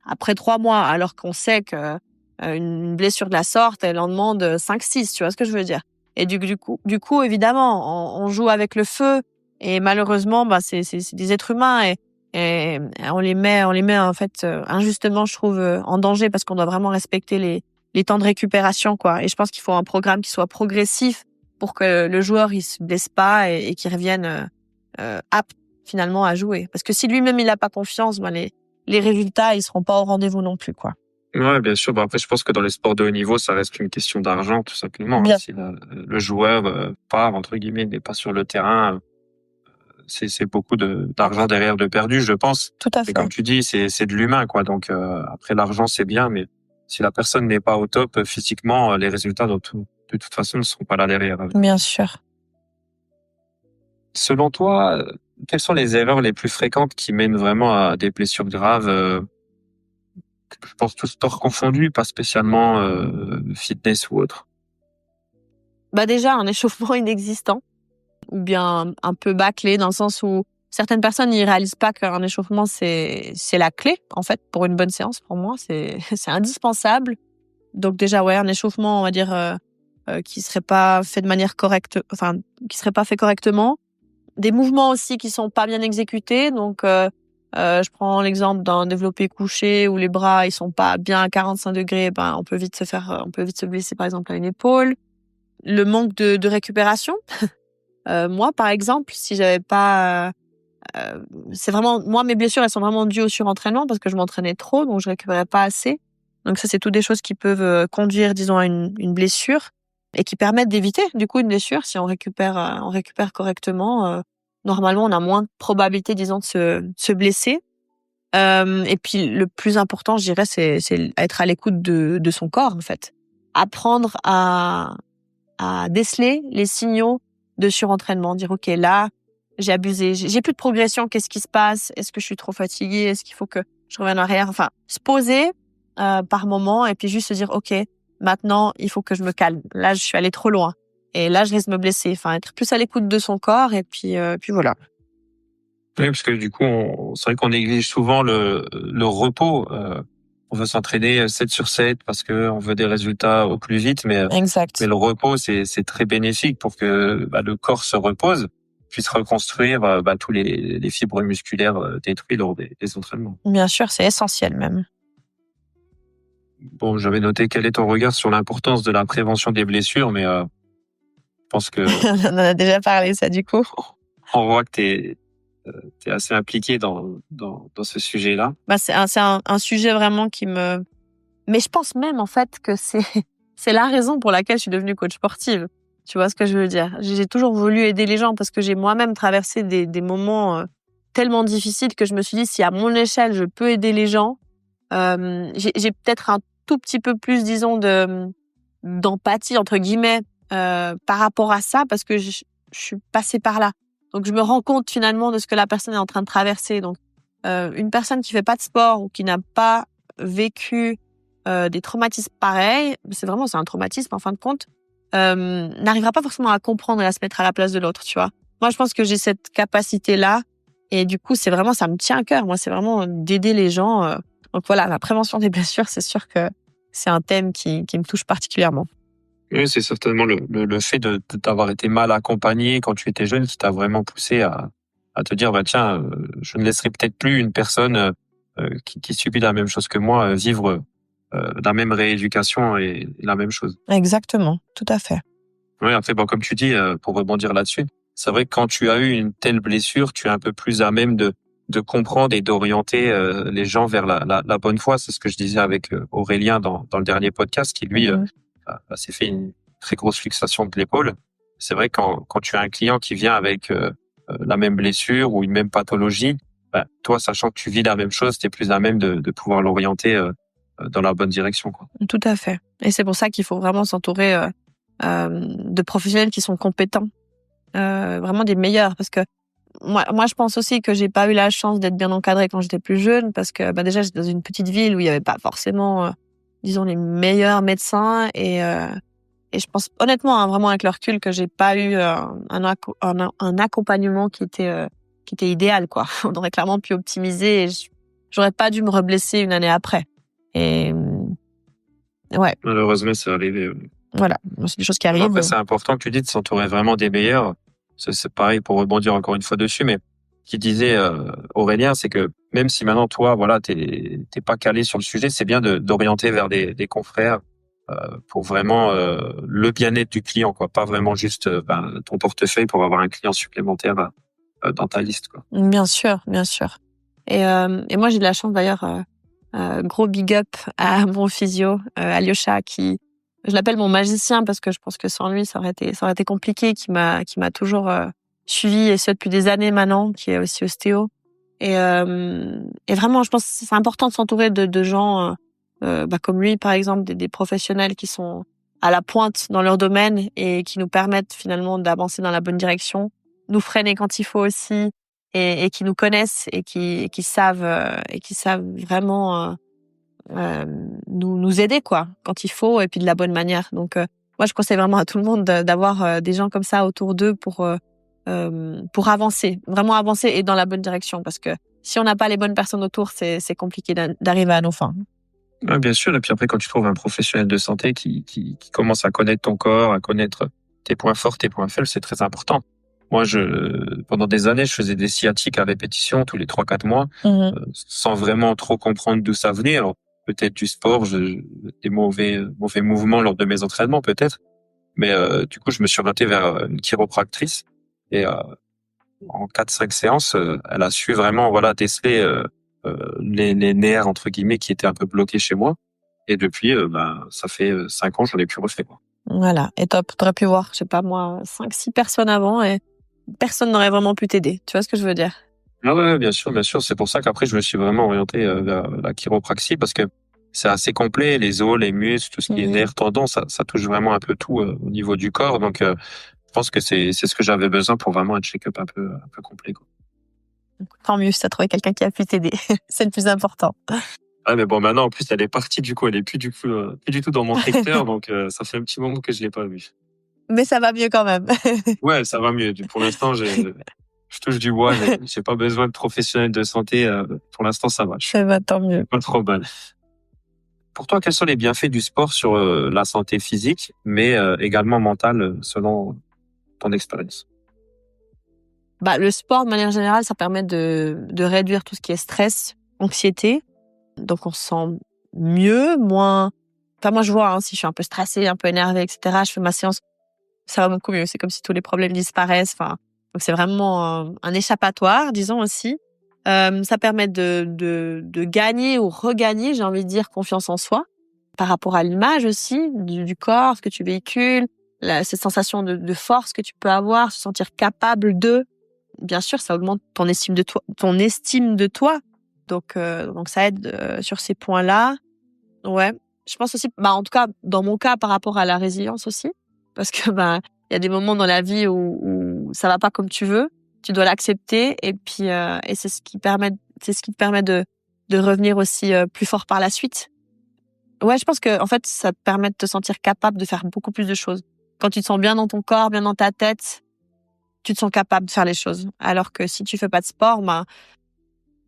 après 3 mois, alors qu'on sait que une blessure de la sorte, elle en demande 5-6. Tu vois ce que je veux dire? Et du coup, évidemment, on joue avec le feu. Et malheureusement, c'est des êtres humains et on les met en fait injustement, je trouve, en danger parce qu'on doit vraiment respecter les temps de récupération, quoi. Et je pense qu'il faut un programme qui soit progressif pour que le joueur il se blesse pas et qu'il revienne apte finalement à jouer. Parce que si lui-même il a pas confiance, les résultats ils seront pas au rendez-vous non plus, quoi. Ouais, bien sûr. Bah, après, je pense que dans les sports de haut niveau, ça reste une question d'argent, tout simplement. Bien. Si le joueur part, entre guillemets, n'est pas sur le terrain, c'est beaucoup d'argent derrière de perdu, je pense. Tout à Et fait. comme tu dis, c'est de l'humain, quoi. Donc, après, l'argent, c'est bien, mais si la personne n'est pas au top physiquement, les résultats, de toute façon, ne seront pas là derrière. Bien sûr. Selon toi, quelles sont les erreurs les plus fréquentes qui mènent vraiment à des blessures graves? Je pense tout sport confondu, pas spécialement fitness ou autre. Déjà un échauffement inexistant ou bien un peu bâclé dans le sens où certaines personnes n'y réalisent pas qu'un échauffement c'est la clé en fait pour une bonne séance. Pour moi, c'est c'est indispensable. Donc déjà ouais, un échauffement, on va dire qui serait pas fait de manière correcte, enfin qui serait pas fait correctement. Des mouvements aussi qui sont pas bien exécutés. Donc je prends l'exemple d'un développé couché où les bras ils sont pas bien à 45 degrés, on peut vite se blesser par exemple à une épaule. Le manque de récupération. Moi, par exemple, si j'avais pas, c'est vraiment moi mes blessures, elles sont vraiment dues au surentraînement parce que je m'entraînais trop, donc je récupérais pas assez. Donc ça, c'est toutes des choses qui peuvent conduire, disons, à une blessure et qui permettent d'éviter du coup une blessure si on récupère correctement. Normalement, on a moins de probabilité, disons, de se blesser. Et puis le plus important, je dirais, c'est être à l'écoute de son corps en fait, apprendre à déceler les signaux de surentraînement, dire ok là j'ai abusé, j'ai plus de progression, qu'est-ce qui se passe, est-ce que je suis trop fatiguée, est-ce qu'il faut que je revienne en arrière, enfin se poser par moment et puis juste se dire ok maintenant il faut que je me calme, là je suis allée trop loin et là je risque de me blesser, enfin être plus à l'écoute de son corps et puis voilà. Oui, parce que du coup, c'est vrai qu'on néglige souvent le repos. On veut s'entraîner 7 sur 7 parce que on veut des résultats au plus vite, mais Exact. le repos, c'est très bénéfique pour que le corps se repose, puisse reconstruire tous les fibres musculaires détruites lors des entraînements. Bien sûr, c'est essentiel même. Bon, j'avais noté quel est ton regard sur l'importance de la prévention des blessures, mais je pense que On en a déjà parlé ça du coup. on voit que t'es assez impliqué dans ce sujet-là. C'est un sujet vraiment qui mais je pense même en fait que c'est c'est la raison pour laquelle je suis devenue coach sportive. Tu vois ce que je veux dire? J'ai toujours voulu aider les gens parce que j'ai moi-même traversé des moments tellement difficiles que je me suis dit, si à mon échelle, je peux aider les gens, j'ai peut-être un tout petit peu plus, disons, d'empathie, entre guillemets, par rapport à ça parce que je suis passée par là. Donc, je me rends compte finalement de ce que la personne est en train de traverser. Donc, une personne qui fait pas de sport ou qui n'a pas vécu des traumatismes pareils, c'est un traumatisme en fin de compte, n'arrivera pas forcément à comprendre et à se mettre à la place de l'autre, tu vois. Moi, je pense que j'ai cette capacité-là et du coup, ça me tient à cœur. Moi, c'est vraiment d'aider les gens. Donc voilà, la prévention des blessures, c'est sûr que c'est un thème qui me touche particulièrement. Oui, c'est certainement le fait de t'avoir été mal accompagné quand tu étais jeune qui t'a vraiment poussé à te dire, bah tiens, je ne laisserai peut-être plus une personne qui subit la même chose que moi vivre la même rééducation et la même chose. Exactement, tout à fait. Oui, après, bon, comme tu dis, pour rebondir là-dessus, c'est vrai que quand tu as eu une telle blessure, tu es un peu plus à même de comprendre et d'orienter les gens vers la bonne voie. C'est ce que je disais avec Aurélien dans le dernier podcast, qui lui s'est fait une très grosse fixation de l'épaule. C'est vrai que quand tu as un client qui vient avec la même blessure ou une même pathologie, bah, toi, sachant que tu vis la même chose, tu es plus à même de pouvoir l'orienter dans la bonne direction, quoi. Tout à fait. Et c'est pour ça qu'il faut vraiment s'entourer de professionnels qui sont compétents, vraiment des meilleurs. Parce que moi, je pense aussi que j'ai pas eu la chance d'être bien encadrée quand j'étais plus jeune, parce que déjà j'étais dans une petite ville où il y avait pas forcément, disons, les meilleurs médecins et je pense honnêtement, hein, vraiment avec le recul, que j'ai pas eu un accompagnement qui était idéal, quoi. On aurait clairement pu optimiser et j'aurais pas dû me reblesser une année après. Et ouais, Malheureusement, c'est arrivé. voilà, c'est des choses qui Mais arrivent. après, c'est important que tu dis de s'entourer vraiment des meilleurs. C'est pareil pour rebondir encore une fois dessus, mais qui disait Aurélien, c'est que même si maintenant toi, voilà, t'es pas calé sur le sujet, c'est bien d'orienter vers des confrères pour vraiment le bien-être du client, quoi, pas vraiment juste ton portefeuille pour avoir un client supplémentaire dans ta liste, quoi. Bien sûr, bien sûr. Et moi, j'ai de la chance d'ailleurs, gros big up à mon physio, Alyosha, qui, je l'appelle mon magicien parce que je pense que sans lui, ça aurait été compliqué, qui m'a toujours suivi et ce depuis des années maintenant, qui est aussi ostéo. Et vraiment, je pense que c'est important de s'entourer de gens comme lui, par exemple, des professionnels qui sont à la pointe dans leur domaine et qui nous permettent finalement d'avancer dans la bonne direction, nous freiner quand il faut aussi, et qui nous connaissent et qui savent vraiment nous aider, quoi, quand il faut, et puis de la bonne manière. Donc moi, je conseille vraiment à tout le monde d'avoir des gens comme ça autour d'eux pour avancer, vraiment avancer et dans la bonne direction, parce que si on n'a pas les bonnes personnes autour, c'est compliqué d'arriver à nos fins. Ouais, bien sûr. Et puis après, quand tu trouves un professionnel de santé qui commence à connaître ton corps, à connaître tes points forts, tes points faibles, c'est très important. Moi, pendant des années, je faisais des sciatiques à répétition tous les 3-4 mois, sans vraiment trop comprendre d'où ça venait. Alors, peut-être du sport, des mauvais mouvements lors de mes entraînements, peut-être. Mais du coup, je me suis orienté vers une chiropractrice. Et en 4-5 séances, elle a su vraiment, voilà, déceler les nerfs, entre guillemets, qui étaient un peu bloqués chez moi. Et depuis, ça fait 5 ans, j'en ai plus refait, quoi. Voilà, et top. T'aurais pu voir, je sais pas moi, 5-6 personnes avant et personne n'aurait vraiment pu t'aider. Tu vois ce que je veux dire? Ah ouais, bien sûr, bien sûr. C'est pour ça qu'après, je me suis vraiment orienté vers la chiropraxie parce que c'est assez complet. Les os, les muscles, tout ce qui est nerfs, tendons, ça touche vraiment un peu tout au niveau du corps. Donc, je pense que c'est ce que j'avais besoin pour vraiment un check-up un peu complet, quoi. Tant mieux si t'as trouvé quelqu'un qui a pu t'aider. C'est le plus important. Ah, mais bon, maintenant, en plus, elle est partie, du coup, elle est plus du tout dans mon secteur. Donc, ça fait un petit moment que je l'ai pas vue. Mais ça va mieux quand même. Ouais, ça va mieux. Pour l'instant, je touche du bois. J'ai pas besoin de professionnels de santé. Pour l'instant, ça va. Je suis Ça va, tant mieux. pas trop mal. Pour toi, quels sont les bienfaits du sport sur la santé physique, mais également mentale, selon ton expérience? Le sport, de manière générale, ça permet de réduire tout ce qui est stress, anxiété. Donc, on se sent mieux, moins... Enfin, moi, je vois, hein, si je suis un peu stressée, un peu énervée, etc., je fais ma séance, ça va beaucoup mieux. C'est comme si tous les problèmes disparaissent. Enfin, donc, c'est vraiment un échappatoire, disons aussi. Ça permet de gagner ou regagner, j'ai envie de dire, confiance en soi, par rapport à l'image aussi du corps, ce que tu véhicules, cette sensation de force que tu peux avoir, se sentir capable de. Bien sûr, ça augmente ton estime de toi. Donc ça aide sur ces points-là. Ouais. Je pense aussi, en tout cas, dans mon cas, par rapport à la résilience aussi, parce que il y a des moments dans la vie où ça va pas comme tu veux, tu dois l'accepter, et puis et c'est ce qui te permet de revenir aussi plus fort par la suite. Ouais, je pense que en fait, ça te permet de te sentir capable de faire beaucoup plus de choses. Quand tu te sens bien dans ton corps, bien dans ta tête, tu te sens capable de faire les choses. Alors que si tu fais pas de sport,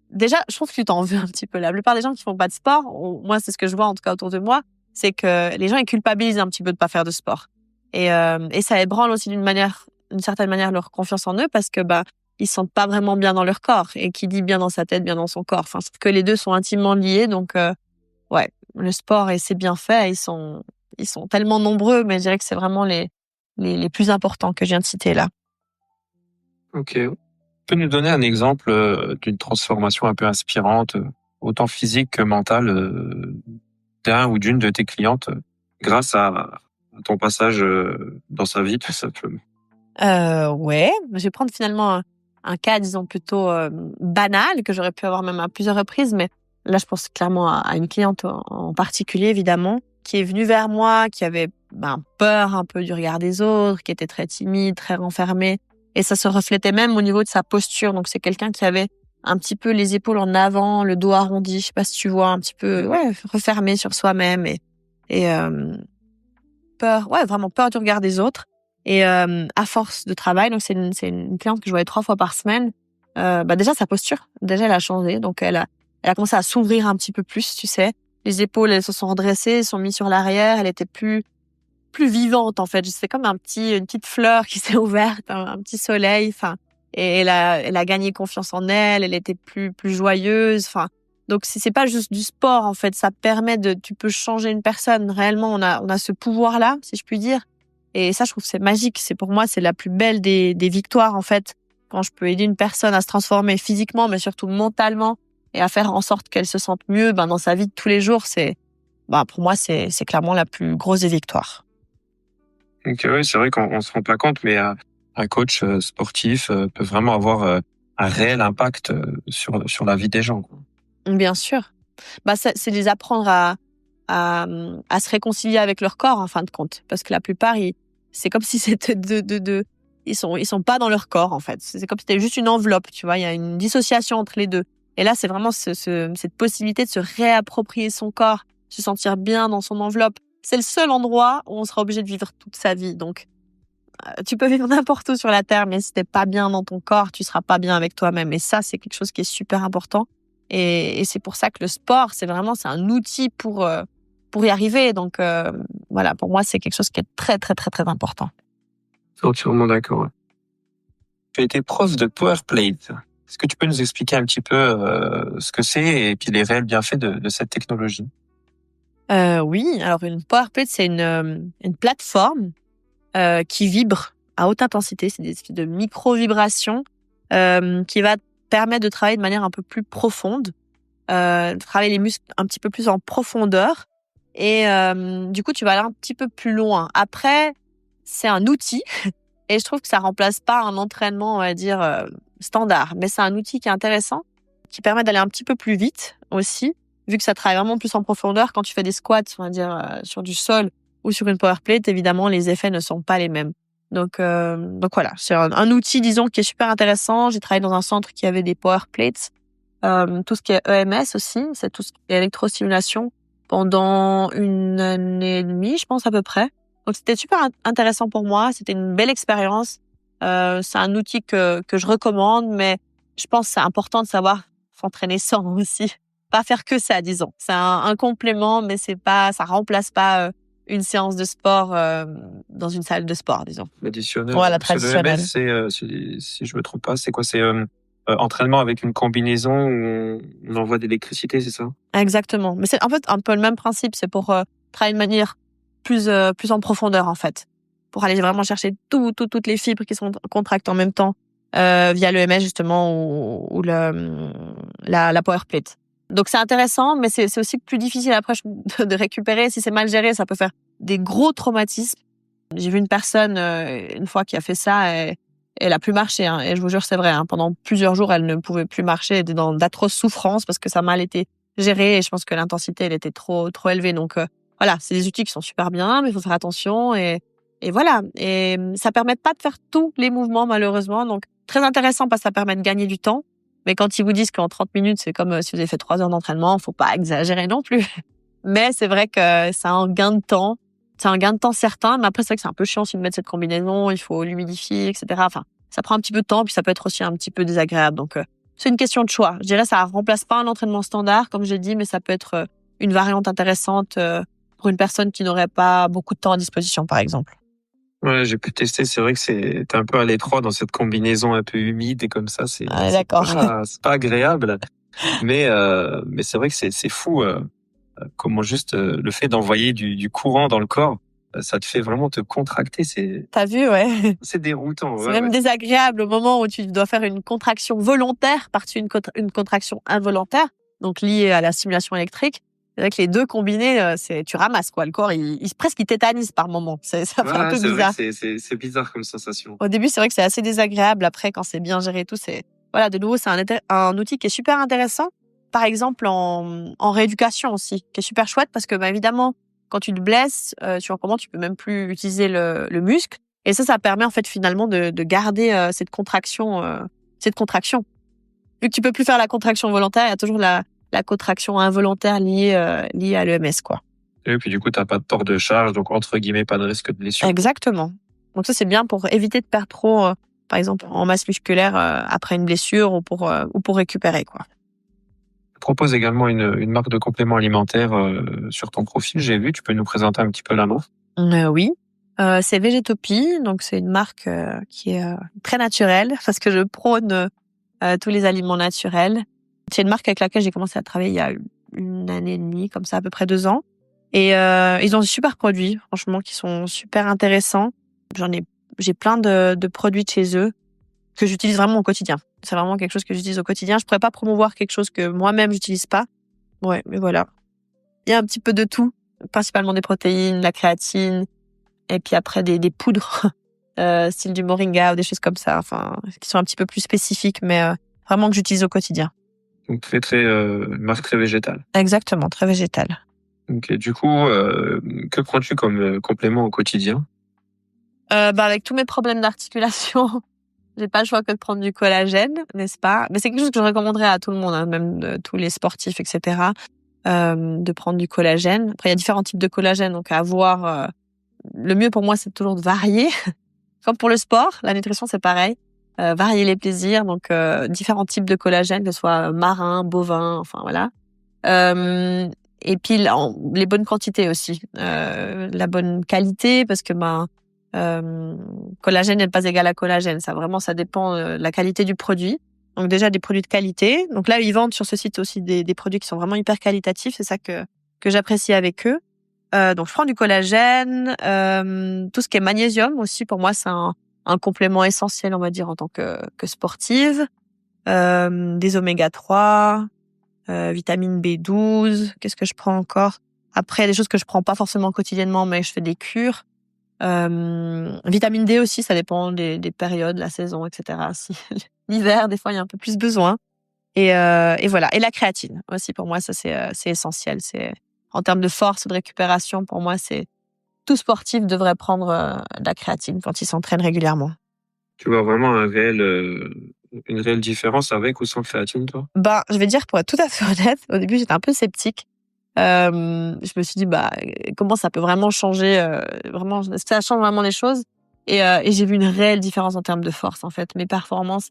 déjà, je trouve que tu t'en veux un petit peu. La plupart des gens qui font pas de sport, moi, c'est ce que je vois en tout cas autour de moi, c'est que les gens ils culpabilisent un petit peu de pas faire de sport. Et ça ébranle aussi d'une certaine manière leur confiance en eux, parce que ils se sentent pas vraiment bien dans leur corps. Et qui dit bien dans sa tête, bien dans son corps. Enfin, sauf que les deux sont intimement liés. Donc ouais, le sport et ses bienfaits, ils sont tellement nombreux, mais je dirais que c'est vraiment les plus importants que je viens de citer là. Ok. Tu peux nous donner un exemple d'une transformation un peu inspirante, autant physique que mentale, d'un ou d'une de tes clientes, grâce à ton passage dans sa vie, tout simplement? Ouais, je vais prendre finalement un cas, disons, plutôt banal, que j'aurais pu avoir même à plusieurs reprises, mais là, je pense clairement à une cliente en particulier, évidemment, qui est venue vers moi, qui avait peur un peu du regard des autres, qui était très timide, très renfermée, et ça se reflétait même au niveau de sa posture. Donc, c'est quelqu'un qui avait un petit peu les épaules en avant, le dos arrondi, je sais pas si tu vois, un petit peu refermé sur soi-même, et peur, vraiment peur du regard des autres. Et à force de travail, donc c'est une cliente que je voyais 3 fois par semaine. Déjà sa posture, elle a changé, donc elle a commencé à s'ouvrir un petit peu plus, tu sais. Les épaules, elles se sont redressées, sont mises sur l'arrière. Elle était plus vivante en fait. C'est comme une petite fleur qui s'est ouverte, un petit soleil. Enfin, et elle a gagné confiance en elle. Elle était plus joyeuse. Enfin, donc c'est pas juste du sport en fait. Ça permet tu peux changer une personne. Réellement, on a ce pouvoir là, si je puis dire. Et ça, je trouve que c'est magique. Pour moi, c'est la plus belle des victoires, en fait. Quand je peux aider une personne à se transformer physiquement, mais surtout mentalement, et à faire en sorte qu'elle se sente mieux, dans sa vie de tous les jours, pour moi, c'est clairement la plus grosse des victoires. Donc oui, c'est vrai qu'on se rend pas compte, mais un coach sportif peut vraiment avoir un réel impact sur la vie des gens, quoi. Bien sûr. C'est les apprendre à se réconcilier avec leur corps, en fin de compte. Parce que la plupart, c'est comme si c'était ils sont pas dans leur corps, en fait. C'est comme si c'était juste une enveloppe, tu vois. Il y a une dissociation entre les deux. Et là, c'est vraiment cette possibilité de se réapproprier son corps, se sentir bien dans son enveloppe. C'est le seul endroit où on sera obligé de vivre toute sa vie. Donc, tu peux vivre n'importe où sur la terre, mais si t'es pas bien dans ton corps, tu seras pas bien avec toi-même. Et ça, c'est quelque chose qui est super important. Et c'est pour ça que le sport, c'est un outil pour y arriver. Donc, voilà, pour moi, c'est quelque chose qui est très, très, très, très important. Entièrement d'accord. Ouais. Tu as été prof de PowerPlate. Est-ce que tu peux nous expliquer un petit peu ce que c'est et puis les réels bienfaits de cette technologie? Oui, alors une PowerPlate, c'est une plateforme qui vibre à haute intensité. C'est des espèces de micro-vibrations qui va te permettre de travailler de manière un peu plus profonde, de travailler les muscles un petit peu plus en profondeur. Et du coup, tu vas aller un petit peu plus loin. Après, c'est un outil et je trouve que ça remplace pas un entraînement, on va dire, standard. Mais c'est un outil qui est intéressant, qui permet d'aller un petit peu plus vite aussi, vu que ça travaille vraiment plus en profondeur. Quand tu fais des squats, on va dire, sur du sol ou sur une power plate, évidemment, les effets ne sont pas les mêmes. Donc voilà, c'est un outil, disons, qui est super intéressant. J'ai travaillé dans un centre qui avait des power plates. Tout ce qui est EMS aussi, c'est tout ce qui est électrostimulation, pendant 1 année et demie, je pense, à peu près. Donc, c'était super intéressant pour moi. C'était une belle expérience. C'est un outil que je recommande, mais je pense que c'est important de savoir s'entraîner sans aussi. Pas faire que ça, disons. C'est un complément, mais ça remplace pas une séance de sport dans une salle de sport, disons. Traditionnel. Voilà, Parce que traditionnel. l'EMS, si je me trompe pas, c'est quoi? C'est entraînement avec une combinaison où on envoie de l'électricité, c'est ça? Exactement. Mais c'est en fait un peu le même principe. C'est pour travailler de manière plus en profondeur, en fait. Pour aller vraiment chercher toutes les fibres qui sont contractées en même temps via l'EMS, justement, ou la power plate. Donc, c'est intéressant, mais c'est aussi plus difficile après de récupérer. Si c'est mal géré, ça peut faire des gros traumatismes. J'ai vu une personne une fois qui a fait ça et elle a plus marché. Hein, et je vous jure, c'est vrai. Hein, pendant plusieurs jours, elle ne pouvait plus marcher. Elle était dans d'atroces souffrances parce que ça a mal été géré et je pense que l'intensité, elle était trop élevée. Donc voilà, c'est des outils qui sont super bien, mais il faut faire attention et voilà. Et ça permet pas de faire tous les mouvements malheureusement. Donc très intéressant parce que ça permet de gagner du temps. Mais quand ils vous disent qu'en 30 minutes, c'est comme si vous avez fait 3 heures d'entraînement, faut pas exagérer non plus. Mais c'est vrai que c'est un gain de temps. C'est un gain de temps certain, mais après, c'est vrai que c'est un peu chiant aussi de mettre cette combinaison. Il faut l'humidifier, etc. Enfin, ça prend un petit peu de temps, puis ça peut être aussi un petit peu désagréable. Donc, c'est une question de choix. Je dirais, ça remplace pas un entraînement standard, comme j'ai dit, mais ça peut être une variante intéressante pour une personne qui n'aurait pas beaucoup de temps à disposition, par exemple. Ouais, j'ai pu tester. C'est vrai que t'es un peu à l'étroit dans cette combinaison un peu humide et comme ça, Ah, d'accord. c'est pas agréable. Mais c'est vrai que c'est fou comment juste le fait d'envoyer du courant dans le corps, ça te fait vraiment te contracter. T'as vu, ouais. C'est déroutant. C'est Ouais, même ouais. désagréable au moment où tu dois faire une contraction volontaire par-dessus une contraction involontaire, donc liée à la stimulation électrique. C'est vrai que les deux combinés, tu ramasses quoi. Le corps, presque il tétanise par moment. Ça fait un Ouais, peu c'est vrai que bizarre. c'est bizarre comme sensation. Au début, c'est vrai que c'est assez désagréable. Après, quand c'est bien géré et tout, voilà, de nouveau, c'est un outil qui est super intéressant. Par exemple, en rééducation aussi, qui est super chouette parce que, bah, évidemment, quand tu te blesses, sur un moment, tu peux même plus utiliser le muscle. Et ça permet, en fait, finalement, de garder, cette contraction. Vu que tu peux plus faire la contraction volontaire, il y a toujours la contraction involontaire liée à l'EMS, quoi. Et puis du coup, t'as pas de port de charge, donc entre guillemets, pas de risque de blessure. Exactement. Donc ça, c'est bien pour éviter de perdre trop, par exemple, en masse musculaire après une blessure ou pour récupérer, quoi. Tu proposes également une marque de compléments alimentaires sur ton profil. J'ai vu, tu peux nous présenter un petit peu la marque? Oui. C'est Végétopie, donc c'est une marque qui est très naturelle parce que je prône tous les aliments naturels. C'est une marque avec laquelle j'ai commencé à travailler il y a une année et demie, comme ça, à peu près 2 ans. Et ils ont des super produits, franchement, qui sont super intéressants. J'ai plein de produits de chez eux que j'utilise vraiment au quotidien. C'est vraiment quelque chose que j'utilise au quotidien. Je pourrais pas promouvoir quelque chose que moi-même j'utilise pas. Ouais, mais voilà. Il y a un petit peu de tout, principalement des protéines, la créatine, et puis après des poudres, style du moringa ou des choses comme ça, enfin, qui sont un petit peu plus spécifiques, mais vraiment que j'utilise au quotidien. Donc très une marque très végétale. Exactement, très végétal. Ok, du coup, que prends-tu comme complément au quotidien? Avec tous mes problèmes d'articulation, j'ai pas le choix que de prendre du collagène, n'est-ce pas? Mais c'est quelque chose que je recommanderais à tout le monde, hein, même tous les sportifs, etc., de prendre du collagène. Après, il y a différents types de collagène, donc à voir. Le mieux pour moi, c'est toujours de varier. Comme pour le sport, la nutrition, c'est pareil. Varier les plaisirs, donc différents types de collagène, que ce soit marin, bovin, enfin voilà. Et puis les bonnes quantités aussi, la bonne qualité, parce que collagène n'est pas égal à collagène. Ça dépend de la qualité du produit. Donc déjà des produits de qualité. Donc là, ils vendent sur ce site aussi des produits qui sont vraiment hyper qualitatifs. C'est ça que j'apprécie avec eux. Donc je prends du collagène, tout ce qui est magnésium aussi. Pour moi, c'est un complément essentiel, on va dire, en tant que sportive. Des oméga 3, vitamine B12. Qu'est-ce que je prends encore? Après, il y a des choses que je prends pas forcément quotidiennement, mais je fais des cures. Vitamine D aussi, ça dépend des périodes, la saison, etc. Si l'hiver, des fois, il y a un peu plus besoin. Et voilà. Et la créatine aussi, pour moi, ça c'est essentiel. C'est en termes de force et de récupération, pour moi, tout sportif devrait prendre de la créatine quand il s'entraîne régulièrement. Tu vois vraiment une réelle différence avec ou sans créatine, toi? Je vais dire, pour être tout à fait honnête, au début, j'étais un peu sceptique. Je me suis dit, comment ça peut vraiment changer, vraiment, est-ce que ça change vraiment les choses? Et j'ai vu une réelle différence en termes de force, en fait. Mes performances,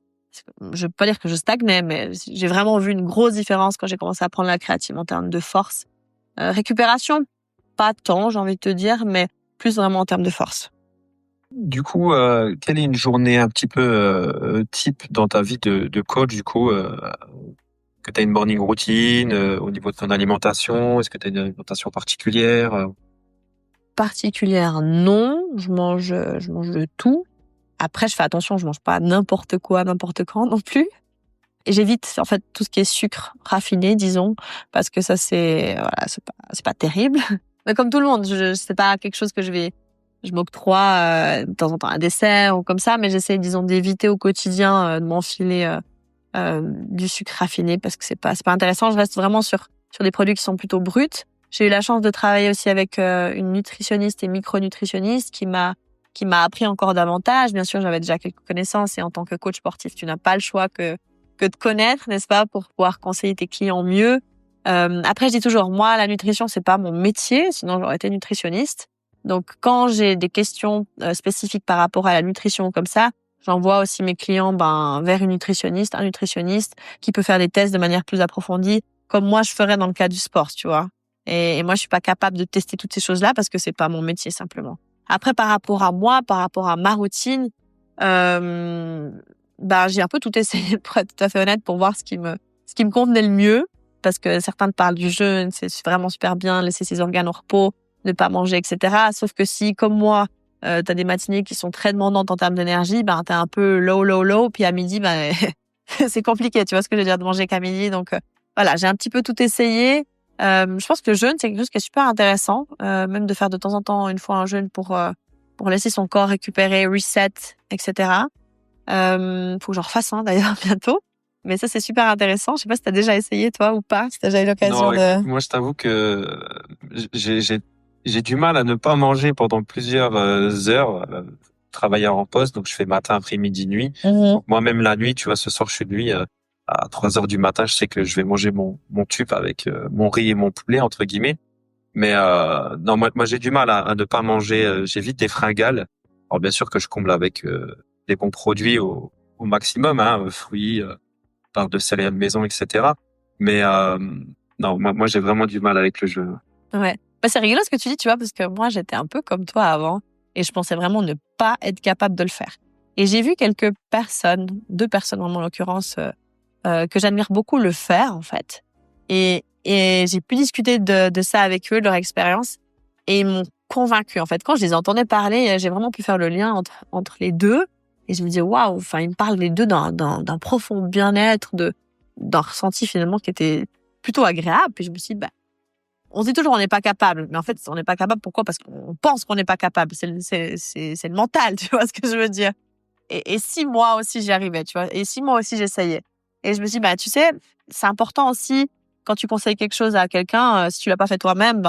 je peux pas dire que je stagnais, mais j'ai vraiment vu une grosse différence quand j'ai commencé à prendre la créatine en termes de force. Récupération, pas tant, j'ai envie de te dire, mais plus vraiment en termes de force. Du coup, quelle est une journée un petit peu type dans ta vie de coach, du coup, que tu as une morning routine au niveau de ton alimentation? Est-ce que tu as une alimentation particulière? Particulière, non. Je mange de tout. Après, je fais attention, je mange pas n'importe quoi, n'importe quand non plus. Et j'évite, en fait, tout ce qui est sucre raffiné, disons, parce que ça, c'est pas terrible. Mais comme tout le monde, c'est pas quelque chose que je vais je m'octroie de temps en temps un dessert ou comme ça, mais j'essaie, disons, d'éviter au quotidien de m'enfiler du sucre raffiné parce que c'est pas intéressant. Je reste vraiment sur des produits qui sont plutôt bruts. J'ai eu la chance de travailler aussi avec une nutritionniste et micronutritionniste qui m'a appris encore davantage. Bien sûr, j'avais déjà quelques connaissances et en tant que coach sportif, tu n'as pas le choix que de connaître, n'est-ce pas, pour pouvoir conseiller tes clients mieux. Après, je dis toujours, moi, la nutrition, c'est pas mon métier, sinon j'aurais été nutritionniste. Donc, quand j'ai des questions spécifiques par rapport à la nutrition comme ça, j'envoie aussi mes clients vers un nutritionniste qui peut faire des tests de manière plus approfondie, comme moi je ferais dans le cas du sport, tu vois. Et moi, je suis pas capable de tester toutes ces choses-là parce que c'est pas mon métier simplement. Après, par rapport à moi, par rapport à ma routine, j'ai un peu tout essayé pour être tout à fait honnête, pour voir ce qui me convenait le mieux. Parce que certains te parlent du jeûne, c'est vraiment super bien, laisser ses organes au repos, ne pas manger, etc. Sauf que si, comme moi, t'as des matinées qui sont très demandantes en termes d'énergie, t'es un peu low, puis à midi, c'est compliqué, tu vois ce que je veux dire, de manger qu'à midi. Donc voilà, j'ai un petit peu tout essayé. Je pense que le jeûne, c'est quelque chose qui est super intéressant, même de faire de temps en temps une fois un jeûne pour laisser son corps récupérer, reset, etc. Faut que j'en refasse un d'ailleurs bientôt. Mais ça, c'est super intéressant. Je sais pas si t'as déjà essayé, toi, ou pas, si t'as déjà eu l'occasion Non, de... moi je t'avoue que j'ai du mal à ne pas manger pendant plusieurs heures. Travailleur en poste, donc je fais matin, après-midi, nuit. Mhm. Donc moi-même la nuit, tu vois, ce soir je suis nuit à 3 heures du matin, je sais que je vais manger mon tube avec mon riz et mon poulet entre guillemets. Mais non, moi j'ai du mal à ne pas manger. J'évite des fringales. Alors bien sûr que je comble avec des bons produits au maximum, hein, fruits, barres de céréales maison, etc. Mais non, moi j'ai vraiment du mal avec le jeu. Ouais. C'est rigolo ce que tu dis, tu vois, parce que moi, j'étais un peu comme toi avant et je pensais vraiment ne pas être capable de le faire. Et j'ai vu quelques personnes, 2 personnes vraiment en l'occurrence, que j'admire beaucoup le faire, en fait. Et j'ai pu discuter de ça avec eux, de leur expérience, et ils m'ont convaincue. En fait, quand je les entendais parler, j'ai vraiment pu faire le lien entre les deux. Et je me disais, waouh, enfin, ils me parlent les deux d'un profond bien-être, d'un ressenti finalement qui était plutôt agréable. Puis je me suis dit, on se dit toujours on n'est pas capable, mais en fait on n'est pas capable. Pourquoi? Parce qu'on pense qu'on n'est pas capable. C'est le mental, tu vois ce que je veux dire. Et si moi aussi j'y arrivais, tu vois, et si moi aussi j'essayais. Et je me dis tu sais, c'est important aussi quand tu conseilles quelque chose à quelqu'un, si tu l'as pas fait toi-même,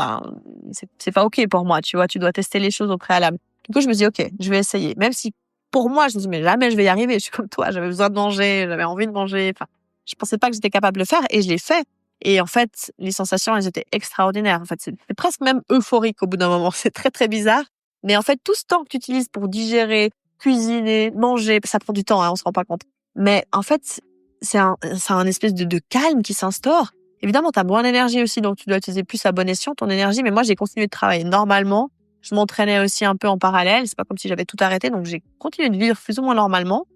c'est pas ok pour moi, tu vois. Tu dois tester les choses au préalable. Du coup je me dis ok, je vais essayer, même si pour moi je me dis mais jamais je vais y arriver. Je suis comme toi, j'avais besoin de manger, j'avais envie de manger. Enfin, je pensais pas que j'étais capable de le faire et je l'ai fait. Et en fait, les sensations, elles étaient extraordinaires. En fait, c'est presque même euphorique au bout d'un moment. C'est très, très bizarre. Mais en fait, tout ce temps que tu utilises pour digérer, cuisiner, manger, ça prend du temps, hein, on se rend pas compte. Mais en fait, c'est un espèce de calme qui s'instaure. Évidemment, tu as moins d'énergie aussi, donc tu dois utiliser plus à bon escient ton énergie. Mais moi, j'ai continué de travailler normalement. Je m'entraînais aussi un peu en parallèle. C'est pas comme si j'avais tout arrêté. Donc, j'ai continué de vivre plus ou moins normalement.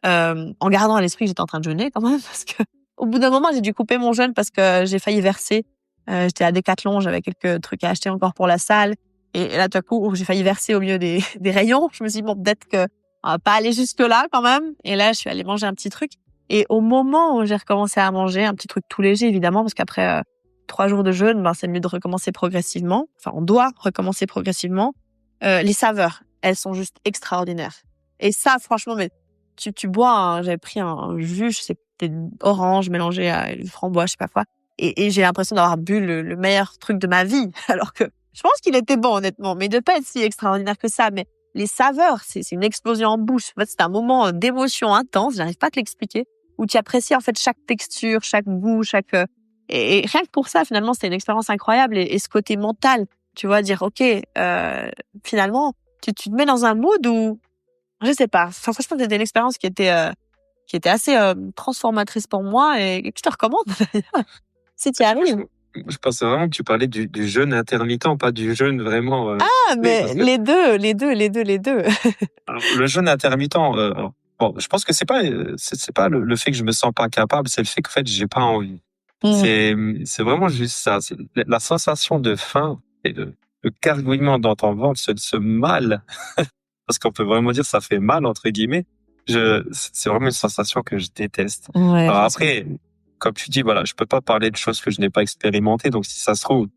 En gardant à l'esprit que j'étais en train de jeûner quand même, parce que au bout d'un moment, j'ai dû couper mon jeûne parce que j'ai failli verser. J'étais à Decathlon, j'avais quelques trucs à acheter encore pour la salle. Et là, tout à coup, j'ai failli verser au milieu des rayons. Je me suis dit, bon, peut-être que on va pas aller jusque-là quand même. Et là, je suis allée manger un petit truc. Et au moment où j'ai recommencé à manger, un petit truc tout léger, évidemment, parce qu'après 3 jours de jeûne, c'est mieux de recommencer progressivement. Enfin, on doit recommencer progressivement. Les saveurs, elles sont juste extraordinaires. Et ça, franchement, mais tu bois, j'avais pris un jus, je sais, peut-être orange mélangé à une framboise, je sais pas quoi. Et j'ai l'impression d'avoir bu le meilleur truc de ma vie. Alors que je pense qu'il était bon, honnêtement, mais de pas être si extraordinaire que ça. Mais les saveurs, c'est une explosion en bouche. En fait, c'est un moment d'émotion intense, j'arrive pas à te l'expliquer, où tu apprécies, en fait, chaque texture, chaque goût, et rien que pour ça, finalement, c'était une expérience incroyable. Et ce côté mental, tu vois, dire, OK, finalement, tu te mets dans un mood où, je sais pas. Enfin, franchement, c'était une expérience qui était assez transformatrice pour moi et que je te recommande d'ailleurs, si tu y arrives. Je pensais vraiment que tu parlais du jeûne intermittent, pas du jeûne vraiment. Ah, Oui, mais parce que les deux. alors, le jeûne intermittent, bon, je pense que c'est pas le fait que je me sens pas capable, c'est le fait qu'en fait j'ai pas envie. Mmh. C'est vraiment juste ça. C'est la sensation de faim et le gargouillement dans ton ventre, ce mal, parce qu'on peut vraiment dire ça fait mal entre guillemets. C'est vraiment une sensation que je déteste. Ouais, Alors bien sûr. après, comme tu dis, voilà, je peux pas parler de choses que je n'ai pas expérimentées, donc si ça se trouve,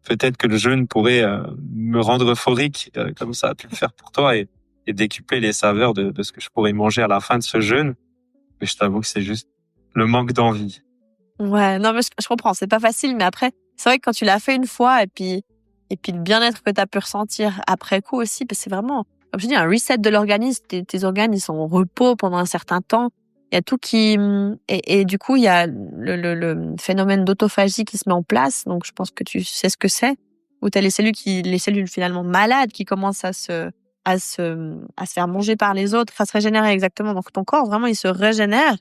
peut-être que le jeûne pourrait me rendre euphorique, comme ça a pu le faire pour toi, et décupler les saveurs de ce que je pourrais manger à la fin de ce jeûne. Mais je t'avoue que c'est juste le manque d'envie. Ouais, non, mais je comprends, c'est pas facile, mais après, c'est vrai que quand tu l'as fait une fois, et puis le bien-être que tu as pu ressentir après coup aussi, parce que c'est vraiment, comme je dis, un reset de l'organisme. Tes organes, ils sont au repos pendant un certain temps. Il y a tout qui, et du coup, il y a le phénomène d'autophagie qui se met en place. Donc, je pense que tu sais ce que c'est, où tu as les cellules finalement malades qui commencent à se faire manger par les autres, à se régénérer exactement. Donc, ton corps, vraiment, il se régénère.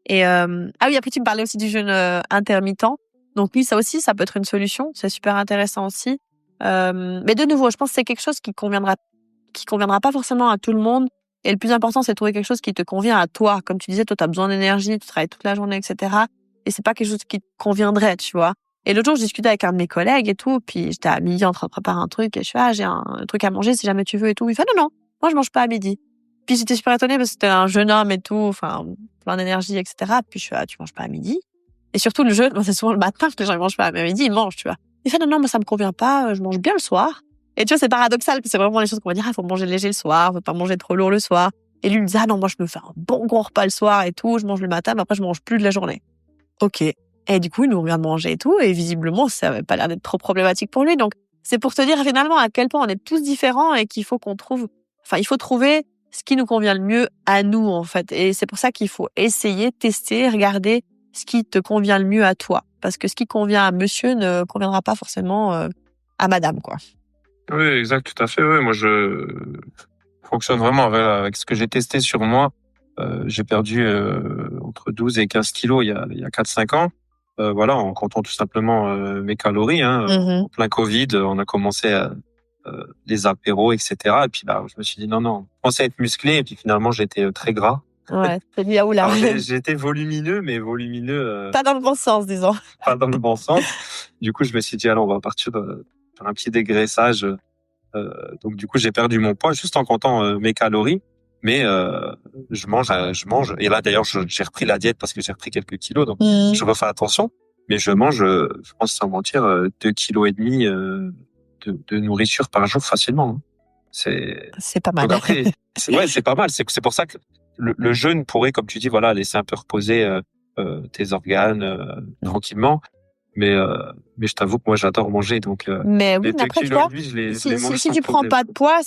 Et ah oui, après tu me parlais aussi du jeûne intermittent. Donc oui, ça aussi, ça peut être une solution. C'est super intéressant aussi. Mais de nouveau, je pense que c'est quelque chose qui conviendra pas forcément à tout le monde. Et le plus important, c'est de trouver quelque chose qui te convient à toi. Comme tu disais, toi, tu as besoin d'énergie, tu travailles toute la journée, etc. Et c'est pas quelque chose qui te conviendrait, tu vois. Et l'autre jour, je discutais avec un de mes collègues et tout, puis j'étais à midi en train de préparer un truc, et je fais, j'ai un truc à manger si jamais tu veux et tout. Il fait, non, moi, je mange pas à midi. Puis j'étais super étonnée parce que c'était un jeune homme et tout, enfin, plein d'énergie, etc. Puis je fais, tu manges pas à midi? Et surtout, le jeûne, moi, c'est souvent le matin que les gens ils mangent pas à midi, ils mangent, tu vois. Il fait, non, moi, ça me convient pas, je mange bien le soir. Et tu vois, c'est paradoxal, que c'est vraiment les choses qu'on va dire, faut manger léger le soir, faut pas manger trop lourd le soir. Et lui, il me dit, non, moi, je me fais un bon gros repas le soir et tout, je mange le matin, mais après, je mange plus de la journée. Ok. Et du coup, il nous revient de manger et tout, et visiblement, ça avait pas l'air d'être trop problématique pour lui. Donc, c'est pour te dire finalement à quel point on est tous différents et qu'il faut il faut trouver ce qui nous convient le mieux à nous, en fait. Et c'est pour ça qu'il faut essayer, tester, regarder ce qui te convient le mieux à toi. Parce que ce qui convient à monsieur ne conviendra pas forcément à madame, quoi. Oui, exact, tout à fait. Oui, moi, je fonctionne vraiment avec ce que j'ai testé sur moi. J'ai perdu entre 12 et 15 kilos il y a 4-5 ans. Voilà, en comptant tout simplement mes calories. Hein. En plein Covid, on a commencé les apéros, etc. Et puis là, je me suis dit non, je pensais être musclé, et puis finalement, j'étais très gras. Ouais, c'est dit, ah oula. Alors, j'étais volumineux, mais volumineux Pas dans le bon sens, disons. pas dans le bon sens. Du coup, je me suis dit, alors, on va partir sur un petit dégraissage. Donc, du coup, j'ai perdu mon poids juste en comptant mes calories. Mais je mange. Et là, d'ailleurs, j'ai repris la diète parce que j'ai repris quelques kilos. Donc, je refais attention. Mais je mange, je pense sans mentir, 2,5 kilos de nourriture par jour facilement. Hein. C'est pas mal. Donc après, c'est pas mal. C'est pour ça que le jeûne pourrait, comme tu dis, voilà, laisser un peu reposer tes organes tranquillement. Mais je t'avoue que moi, j'adore manger. Donc, Mais oui, les mais 2 après, tu kilos vois, de vie, je les mange si sans tu prends problème. pas de poids,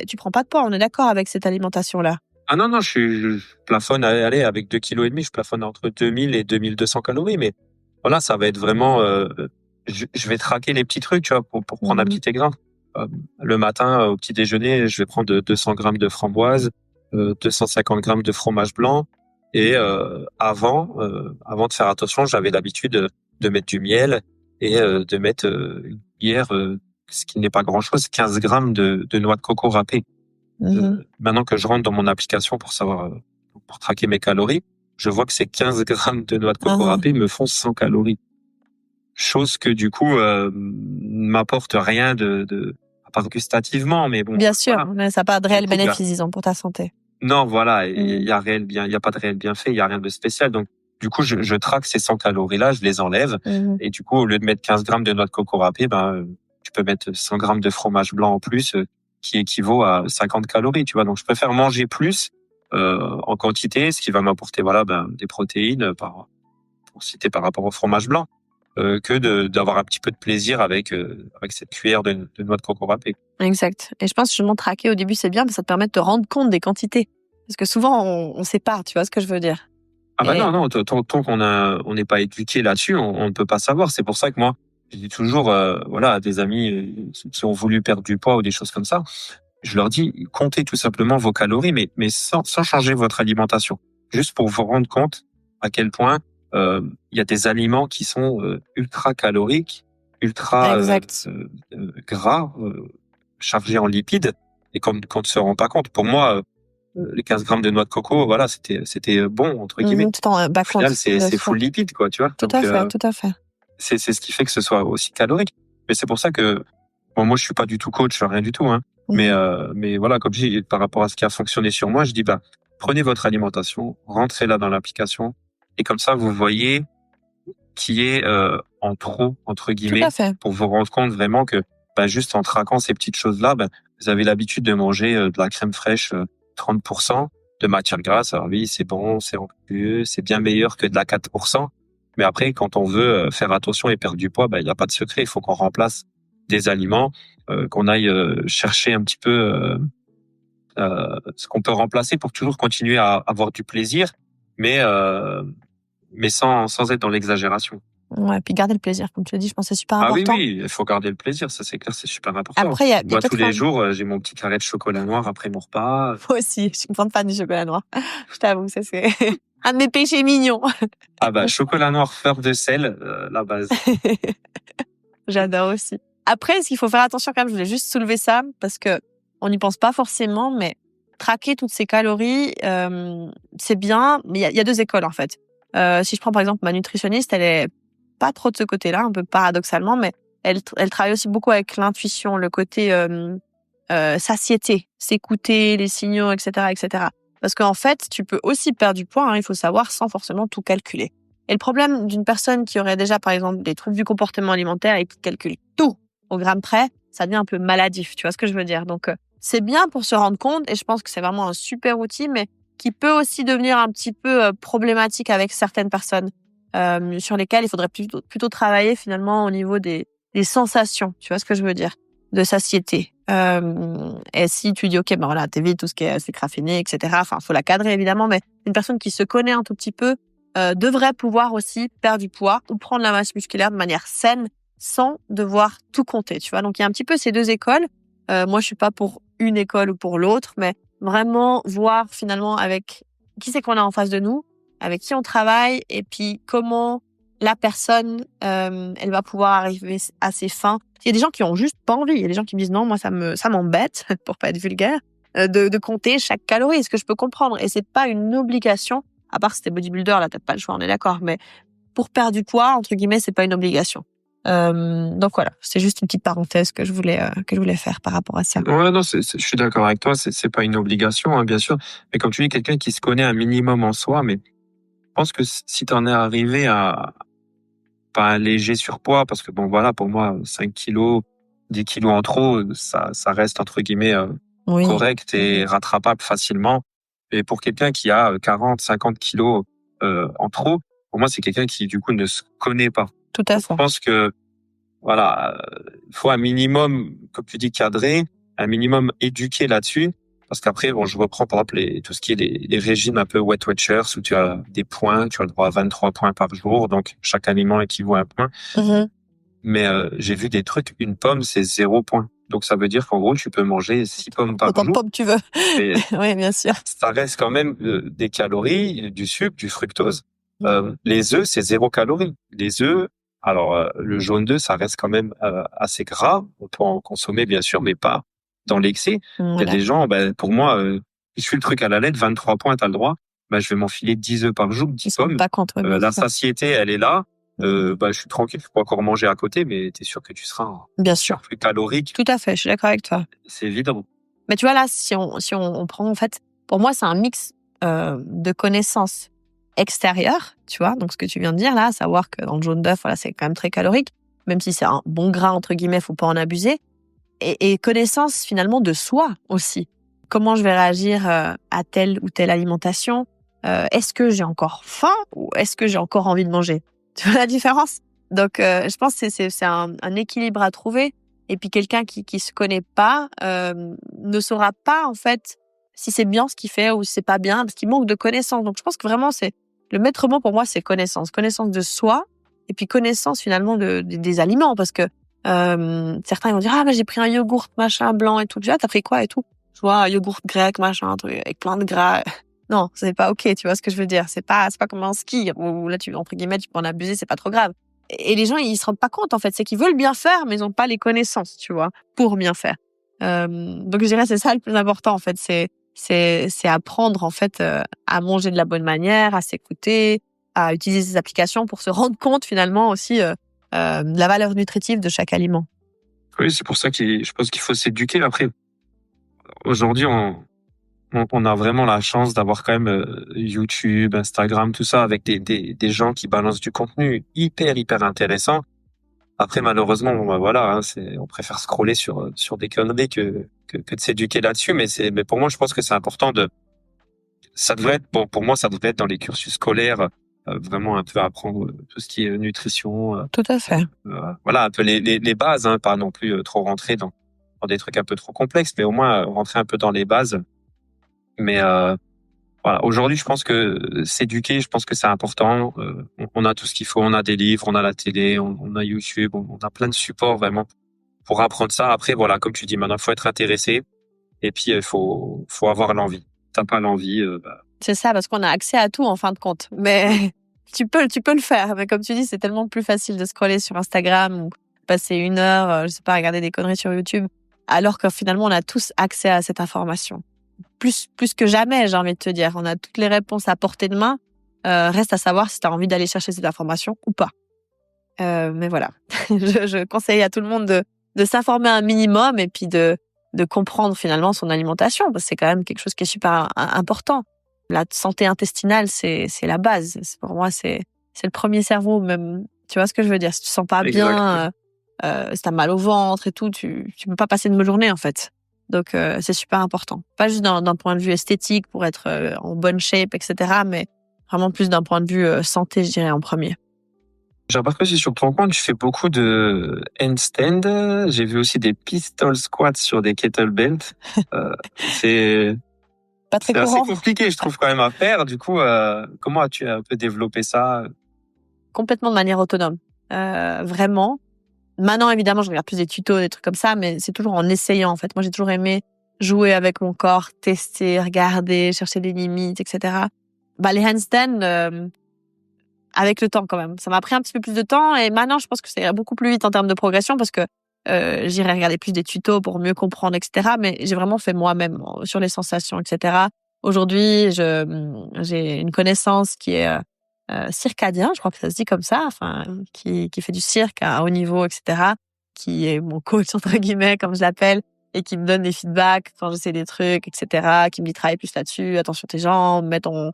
tu prends pas de poids. On est d'accord avec cette alimentation-là. Ah non, je plafonne, allez, avec 2,5 kilos, je plafonne entre 2000 et 2200 calories. Mais voilà, ça va être vraiment, je vais traquer les petits trucs, tu vois, pour prendre un petit exemple. Le matin, au petit déjeuner, je vais prendre 200 grammes de framboise, 250 grammes de fromage blanc. Et avant de faire attention, j'avais l'habitude de mettre du miel et de mettre une cuillère, ce qui n'est pas grand-chose, 15 grammes de noix de coco râpée. Maintenant que je rentre dans mon application pour savoir, pour traquer mes calories, je vois que ces 15 grammes de noix de coco râpée me font 100 calories. Chose que du coup m'apporte rien à part gustativement, mais bon. Bien sûr, Voilà. mais ça n'a pas de réel Du coup, bénéfice, disons, pour ta santé. non, voilà, il y a pas de réel bienfait, il y a rien de spécial. Donc, du coup, je traque ces 100 calories-là, je les enlève. Et du coup, au lieu de mettre 15 grammes de noix de coco râpée, tu peux mettre 100 grammes de fromage blanc en plus, qui équivaut à 50 calories, tu vois. Donc, je préfère manger plus, en quantité, ce qui va m'apporter, voilà, des protéines pour citer par rapport au fromage blanc, que d'avoir un petit peu de plaisir avec cette cuillère de noix de coco râpée. Exact. Et je pense que justement, traquer au début, c'est bien, parce que ça te permet de te rendre compte des quantités. Parce que souvent, on sépare, tu vois ce que je veux dire. Ah non, tant on n'est pas éduqué là-dessus, on ne peut pas savoir. C'est pour ça que moi, je dis toujours, voilà, à des amis qui ont voulu perdre du poids ou des choses comme ça, je leur dis, comptez tout simplement vos calories, mais sans changer votre alimentation. Juste pour vous rendre compte à quel point il y a des aliments qui sont ultra caloriques, ultra gras, chargés en lipides, et qu'on ne se rend pas compte. Pour moi, les 15 grammes de noix de coco, voilà, c'était bon, entre guillemets. Au final, c'est full lipide, quoi, tu vois. Tout à fait. C'est ce qui fait que ce soit aussi calorique. Mais c'est pour ça que, bon, moi, je suis pas du tout coach, rien du tout, hein. Mais voilà, comme je dis, par rapport à ce qui a fonctionné sur moi, je dis, prenez votre alimentation, rentrez là dans l'application, et comme ça, vous voyez qui est en trop entre Tout à guillemets, fait. pour vous rendre compte vraiment que juste en traquant ces petites choses-là, vous avez l'habitude de manger de la crème fraîche 30% de matière grasse. Alors oui, c'est bon, c'est onctueux, c'est bien meilleur que de la 4%. Mais après, quand on veut faire attention et perdre du poids, il n'y a pas de secret. Il faut qu'on remplace des aliments, qu'on aille chercher un petit peu ce qu'on peut remplacer pour toujours continuer à avoir du plaisir, mais sans être dans l'exagération. Ouais, puis garder le plaisir, comme tu l'as dit, je pense que c'est super Ah oui, important. oui, il faut garder le plaisir, ça c'est clair, c'est super important. Après, il y a Moi, tous peut-être les jours, j'ai mon petit carré de chocolat noir après mon repas. moi aussi, je suis une grande fan du chocolat noir. Je t'avoue, ça c'est un de mes péchés mignons. Chocolat noir, fleur de sel, la base. J'adore aussi. Après, ce qu'il faut faire attention quand même, je voulais juste soulever ça parce que on n'y pense pas forcément, mais traquer toutes ces calories, c'est bien, mais il y a deux écoles en fait. Si je prends par exemple ma nutritionniste, elle est pas trop de ce côté-là, un peu paradoxalement, mais elle travaille aussi beaucoup avec l'intuition, le côté satiété, s'écouter, les signaux, etc., etc. Parce qu'en fait, tu peux aussi perdre du poids, il faut savoir, sans forcément tout calculer. Et le problème d'une personne qui aurait déjà, par exemple, des troubles du comportement alimentaire et qui calcule tout au gramme près, ça devient un peu maladif, tu vois ce que je veux dire. Donc, c'est bien pour se rendre compte, et je pense que c'est vraiment un super outil, mais qui peut aussi devenir un petit peu problématique avec certaines personnes, sur lesquelles il faudrait plutôt travailler finalement au niveau des sensations, tu vois ce que je veux dire, de satiété. Et si tu dis, OK, voilà, t'évites tout ce qui est sucre raffiné, etc. Enfin, faut la cadrer évidemment, mais une personne qui se connaît un tout petit peu, devrait pouvoir aussi perdre du poids ou prendre la masse musculaire de manière saine sans devoir tout compter, tu vois. Donc, il y a un petit peu ces deux écoles. Moi, je suis pas pour une école ou pour l'autre, mais vraiment voir finalement avec qui c'est qu'on a en face de nous, avec qui on travaille et puis comment la personne, elle va pouvoir arriver à ses fins. Il y a des gens qui ont juste pas envie. Il y a des gens qui me disent non, moi, ça m'embête, pour pas être vulgaire, de compter chaque calorie. Est-ce que je peux comprendre? Et c'est pas une obligation. À part si t'es bodybuilder, là, t'as pas le choix, on est d'accord. Mais pour perdre du poids, entre guillemets, c'est pas une obligation. Donc voilà, c'est juste une petite parenthèse que je voulais faire par rapport à ça. Ouais, non, je suis d'accord avec toi, c'est pas une obligation, hein, bien sûr. Mais comme tu dis, quelqu'un qui se connaît un minimum en soi, mais je pense que si t'en es arrivé à pas un léger surpoids, parce que bon, voilà, pour moi, 5 kilos, 10 kilos en trop, ça reste entre guillemets Oui, correct et rattrapable facilement. Et pour quelqu'un qui a 40, 50 kilos en trop, pour moi, c'est quelqu'un qui, du coup, ne se connaît pas. tout à Donc, je fait. pense que, voilà, il faut un minimum, comme tu dis, cadré, un minimum éduqué là-dessus. Parce qu'après, bon, je reprends par exemple tout ce qui est les régimes un peu Weight Watchers où tu as des points, tu as le droit à 23 points par jour, donc chaque aliment équivaut à un point. Mhm. Mais j'ai vu des trucs, une pomme, c'est 0 point. Donc ça veut dire qu'en gros, tu peux manger 6 pommes par Autant de jour. pommes tu veux. Et Oui, bien sûr. ça reste quand même des calories, du sucre, du fructose. Les œufs, c'est 0 calories. Les œufs, alors le jaune d'œuf, ça reste quand même assez gras. On peut en consommer bien sûr, mais pas dans l'excès. Il y a Voilà. des gens, pour moi, je fais le truc à la lettre, 23 points, t'as le droit. Je vais m'enfiler 10 œufs par jour, Ils 10 se rendent pommes. pas compte, ouais, bien La sûr. satiété, elle est là. Je suis tranquille, je peux encore manger à côté, mais t'es sûr que tu seras en Bien sûr. surplus calorique. Tout à fait, je suis d'accord avec toi. C'est évident. Mais tu vois là, si on prend en fait, pour moi c'est un mix de connaissances extérieures, tu vois, donc ce que tu viens de dire là, savoir que dans le jaune d'œuf, voilà, c'est quand même très calorique, même si c'est un bon gras entre guillemets, faut pas en abuser, et connaissance finalement de soi aussi. Comment je vais réagir à telle ou telle alimentation? Est-ce que j'ai encore faim ou est-ce que j'ai encore envie de manger? Tu vois la différence? Donc je pense que c'est un équilibre à trouver. Et puis quelqu'un qui se connaît pas ne saura pas en fait si c'est bien ce qu'il fait ou si c'est pas bien parce qu'il manque de connaissances. Donc je pense que vraiment c'est le maître mot pour moi, c'est connaissance de soi et puis connaissance finalement des aliments parce que certains ils vont dire j'ai pris un yogourt machin blanc et tout. Tu vois, t'as pris quoi et tout? Je vois un yogourt grec machin un truc avec plein de gras. Non, c'est pas ok. Tu vois ce que je veux dire? C'est pas comme un ski où là tu entre guillemets tu peux en abuser, c'est pas trop grave. Et les gens, ils se rendent pas compte, en fait. C'est qu'ils veulent bien faire, mais ils ont pas les connaissances, tu vois, pour bien faire. Donc, je dirais, c'est ça le plus important, en fait. C'est apprendre, en fait, à manger de la bonne manière, à s'écouter, à utiliser ces applications pour se rendre compte, finalement, aussi, de la valeur nutritive de chaque aliment. Oui, c'est pour ça que je pense qu'il faut s'éduquer. Après, aujourd'hui, on a vraiment la chance d'avoir quand même YouTube, Instagram, tout ça, avec des gens qui balancent du contenu hyper intéressant. Après, malheureusement, bon, bah, voilà, hein, on préfère scroller sur des conneries que de s'éduquer là-dessus. Mais pour moi, je pense que c'est important ça devrait être, bon, pour moi, ça devrait être dans les cursus scolaires, vraiment un peu apprendre tout ce qui est nutrition, Tout à fait. voilà, un peu les bases, hein, pas non plus trop rentrer dans des trucs un peu trop complexes, mais au moins rentrer un peu dans les bases. Mais voilà, aujourd'hui, je pense que s'éduquer, je pense que c'est important. On a tout ce qu'il faut, on a des livres, on a la télé, on a YouTube, on a plein de supports vraiment pour apprendre ça. Après, voilà, comme tu dis, maintenant, il faut être intéressé et puis il faut avoir l'envie. T'as pas l'envie, bah, C'est ça, parce qu'on a accès à tout en fin de compte. Mais tu peux le faire. Mais comme tu dis, c'est tellement plus facile de scroller sur Instagram ou passer 1 heure, je sais pas, regarder des conneries sur YouTube, alors que finalement, on a tous accès à cette information. Plus que jamais, j'ai envie de te dire. On a toutes les réponses à portée de main. Reste à savoir si tu as envie d'aller chercher cette information ou pas. Mais voilà, je conseille à tout le monde de s'informer un minimum et puis de comprendre finalement son alimentation, parce que c'est quand même quelque chose qui est super important. La santé intestinale, c'est la base. Pour moi, c'est le premier cerveau même. Tu vois ce que je veux dire? Si tu sens pas exact. bien, si t'as mal au ventre et tout, tu peux pas passer une bonne journée en fait. Donc c'est super important. Pas juste d'un point de vue esthétique pour être en bonne shape, etc. Mais vraiment plus d'un point de vue santé, je dirais en premier. J'ai remarqué aussi sur ton compte, tu fais beaucoup de handstand. J'ai vu aussi des pistol squats sur des kettlebells. Euh, c'est Pas très c'est assez courant. compliqué, je trouve, quand même à faire. Du coup, comment as-tu un peu développé ça? Complètement de manière autonome. Vraiment. Maintenant, évidemment, je regarde plus des tutos, des trucs comme ça, mais c'est toujours en essayant, en fait. Moi, j'ai toujours aimé jouer avec mon corps, tester, regarder, chercher des limites, etc. Bah, les handstands, avec le temps quand même. Ça m'a pris un petit peu plus de temps et maintenant, je pense que ça ira beaucoup plus vite en termes de progression parce que j'irai regarder plus des tutos pour mieux comprendre, etc. Mais j'ai vraiment fait moi-même sur les sensations, etc. Aujourd'hui, j'ai une connaissance qui est circadien, je crois que ça se dit comme ça, enfin, qui fait du cirque à haut niveau, etc., qui est mon coach, entre guillemets, comme je l'appelle, et qui me donne des feedbacks quand j'essaie des trucs, etc., qui me dit travaille plus là-dessus, attention tes jambes, mets ton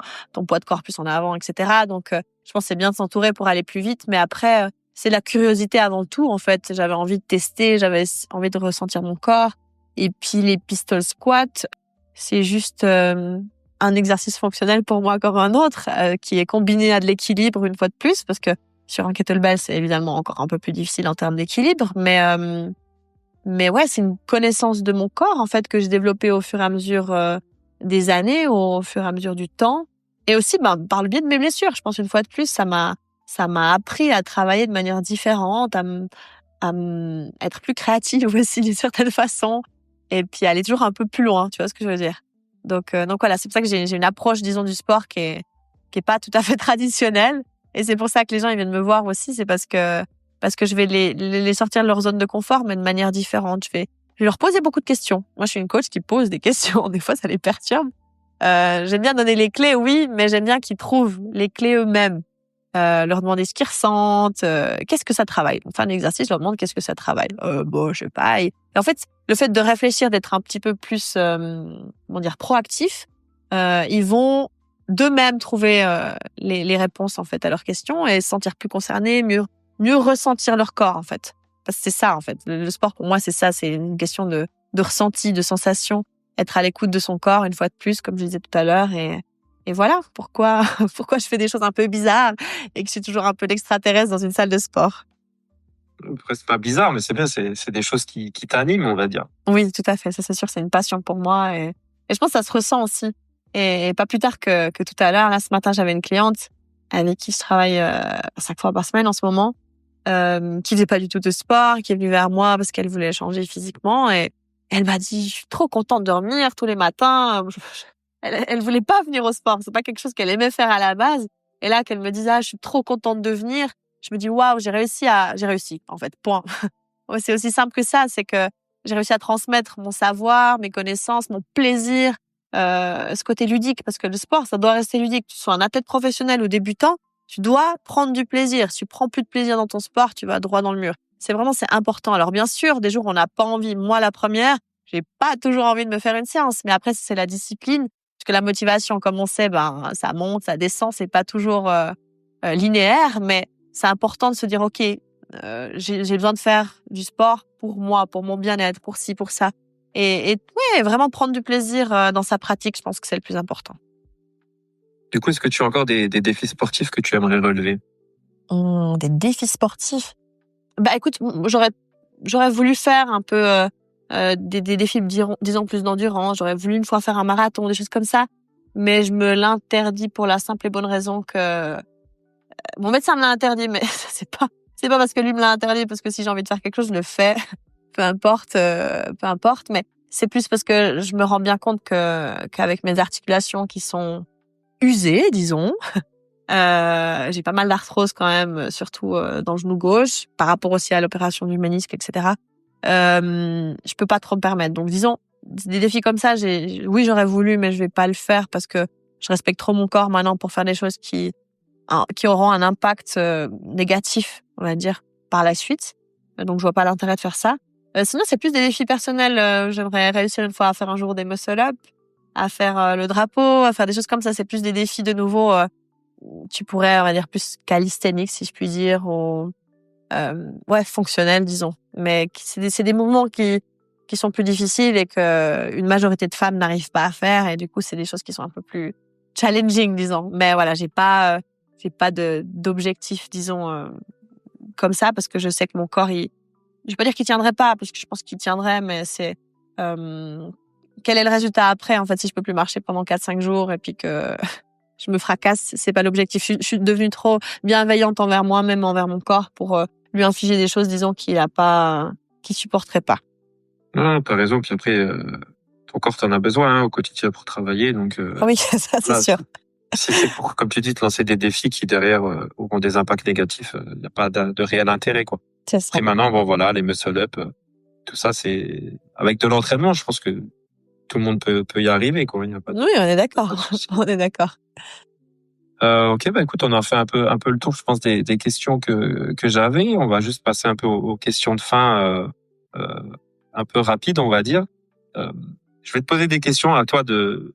poids de corps plus en avant, etc. Donc, je pense que c'est bien de s'entourer pour aller plus vite, mais après, c'est la curiosité avant tout, en fait. J'avais envie de tester, j'avais envie de ressentir mon corps. Et puis, les pistol squats, c'est juste un exercice fonctionnel pour moi comme un autre, qui est combiné à de l'équilibre une fois de plus, parce que sur un kettlebell, c'est évidemment encore un peu plus difficile en termes d'équilibre, mais ouais, c'est une connaissance de mon corps en fait que j'ai développée au fur et à mesure des années, au fur et à mesure du temps, et aussi par le biais de mes blessures. Je pense une fois de plus, ça m'a appris à travailler de manière différente, à être plus créative aussi d'une certaine façon, et puis aller toujours un peu plus loin. Tu vois ce que je veux dire? Donc voilà, c'est pour ça que j'ai une approche, disons, du sport qui est pas tout à fait traditionnelle, et c'est pour ça que les gens ils viennent me voir aussi, c'est parce que je vais les sortir de leur zone de confort, mais de manière différente. Je vais leur poser beaucoup de questions. Moi, je suis une coach qui pose des questions. Des fois, ça les perturbe. J'aime bien donner les clés, oui, mais j'aime bien qu'ils trouvent les clés eux-mêmes. Leur demander ce qu'ils ressentent, qu'est-ce que ça travaille. On fait un exercice, je leur demande qu'est-ce que ça travaille. Bon, je sais pas. Et en fait, le fait de réfléchir, d'être un petit peu plus, comment dire, proactif, ils vont d'eux-mêmes trouver les réponses en fait à leurs questions et se sentir plus concernés, mieux ressentir leur corps en fait. Parce que c'est ça en fait. Le sport pour moi c'est ça, c'est une question de ressenti, de sensation, être à l'écoute de son corps une fois de plus, comme je disais tout à l'heure, et voilà pourquoi pourquoi je fais des choses un peu bizarres et que je suis toujours un peu l'extraterrestre dans une salle de sport. Après, c'est pas bizarre, mais c'est bien, c'est des choses qui t'animent, on va dire. Oui, tout à fait, ça c'est sûr, c'est une passion pour moi, et je pense que ça se ressent aussi. Et pas plus tard que tout à l'heure, là ce matin, j'avais une cliente avec qui je travaille 5 fois par semaine en ce moment, qui faisait pas du tout de sport, qui est venue vers moi parce qu'elle voulait changer physiquement, et elle m'a dit: «Je suis trop contente de dormir tous les matins». Elle voulait pas venir au sport, c'est pas quelque chose qu'elle aimait faire à la base, et là qu'elle me dise: «Ah, je suis trop contente de venir», je me dis: «Waouh, j'ai réussi en fait, point». Ouais, c'est aussi simple que ça, c'est que j'ai réussi à transmettre mon savoir, mes connaissances, mon plaisir, ce côté ludique, parce que le sport, ça doit rester ludique. Que tu sois un athlète professionnel ou débutant, tu dois prendre du plaisir. Si tu prends plus de plaisir dans ton sport, tu vas droit dans le mur. C'est important. Alors bien sûr, des jours où on n'a pas envie, moi la première, j'ai pas toujours envie de me faire une séance. Mais après, c'est la discipline, parce que la motivation, comme on sait, ça monte, ça descend, c'est pas toujours linéaire, mais c'est important de se dire, ok, j'ai besoin de faire du sport pour moi, pour mon bien-être, pour ci, pour ça. Et ouais, vraiment prendre du plaisir dans sa pratique, je pense que c'est le plus important. Du coup, est-ce que tu as encore des défis sportifs que tu aimerais relever? Des défis sportifs. Bah écoute, j'aurais voulu faire un peu des défis, disons plus d'endurance. J'aurais voulu une fois faire un marathon, des choses comme ça. Mais je me l'interdis pour la simple et bonne raison que mon médecin me l'a interdit, mais c'est pas parce que lui me l'a interdit, parce que si j'ai envie de faire quelque chose, je le fais. Peu importe. Mais c'est plus parce que je me rends bien compte qu'avec mes articulations qui sont usées, disons, j'ai pas mal d'arthrose quand même, surtout dans le genou gauche, par rapport aussi à l'opération du ménisque, etc. Je peux pas trop me permettre. Donc disons, des défis comme ça, oui, j'aurais voulu, mais je vais pas le faire parce que je respecte trop mon corps maintenant pour faire des choses qui auront un impact négatif, on va dire, par la suite. Donc je vois pas l'intérêt de faire ça. Sinon, c'est plus des défis personnels. J'aimerais réussir une fois à faire un jour des muscle-up, à faire le drapeau, à faire des choses comme ça. C'est plus des défis de nouveau. Tu pourrais, on va dire, plus calisthéniques, si je puis dire, ou fonctionnels, disons. Mais c'est des mouvements qui sont plus difficiles et que une majorité de femmes n'arrivent pas à faire. Et du coup, c'est des choses qui sont un peu plus challenging, disons. Mais voilà, j'ai pas d'objectif, disons, comme ça, parce que je sais que mon corps, je vais pas dire qu'il tiendrait pas, parce que je pense qu'il tiendrait, mais c'est quel est le résultat après, en fait, si je peux plus marcher pendant 4-5 jours et puis que je me fracasse, c'est pas l'objectif. Je suis devenue trop bienveillante envers moi-même, envers mon corps, pour lui infliger des choses, disons, qu'il supporterait pas. Non, t'as raison. Puis après, ton corps t'en a besoin au quotidien pour travailler. Donc, Oui, ça, c'est voilà, sûr. si c'est pour, comme tu dis, te lancer des défis qui derrière auront des impacts négatifs, il n'y a pas de réel intérêt, quoi. C'est ça. Et maintenant, bon voilà, les muscle-up, tout ça, c'est avec de l'entraînement, je pense que tout le monde peut y arriver, quoi. Il n'y a pas de... Oui, on est d'accord. On est d'accord. Ok, bah écoute, on a fait un peu le tour, je pense, des questions que j'avais. On va juste passer un peu aux questions de fin, un peu rapides, on va dire. Je vais te poser des questions, à toi de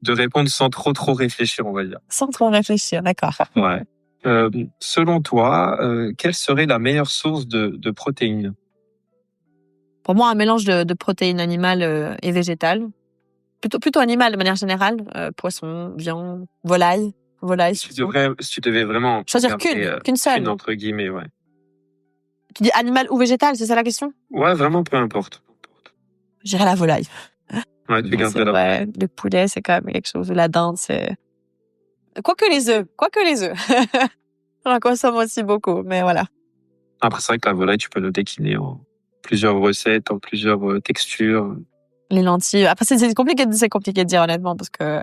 répondre sans trop réfléchir, on va dire. Sans trop réfléchir, d'accord. Ouais. Selon toi, quelle serait la meilleure source de protéines? Pour moi, un mélange de protéines animales et végétales. Plutôt animales de manière générale. Poisson, viande, volaille. Si tu devais vraiment choisir garder, qu'une seule. qu'une entre guillemets, ouais. Tu dis animal ou végétal, c'est ça la question? Ouais, vraiment, peu importe. J'irais la volaille. Ouais, tu garderais la volaille. Le poulet, c'est quand même quelque chose. La dinde, c'est... Quoique les œufs. J'en consomme aussi beaucoup, mais voilà. Après, c'est vrai que la volaille, tu peux le décliner en plusieurs recettes, en plusieurs textures. Les lentilles. Après, c'est compliqué de dire honnêtement, parce que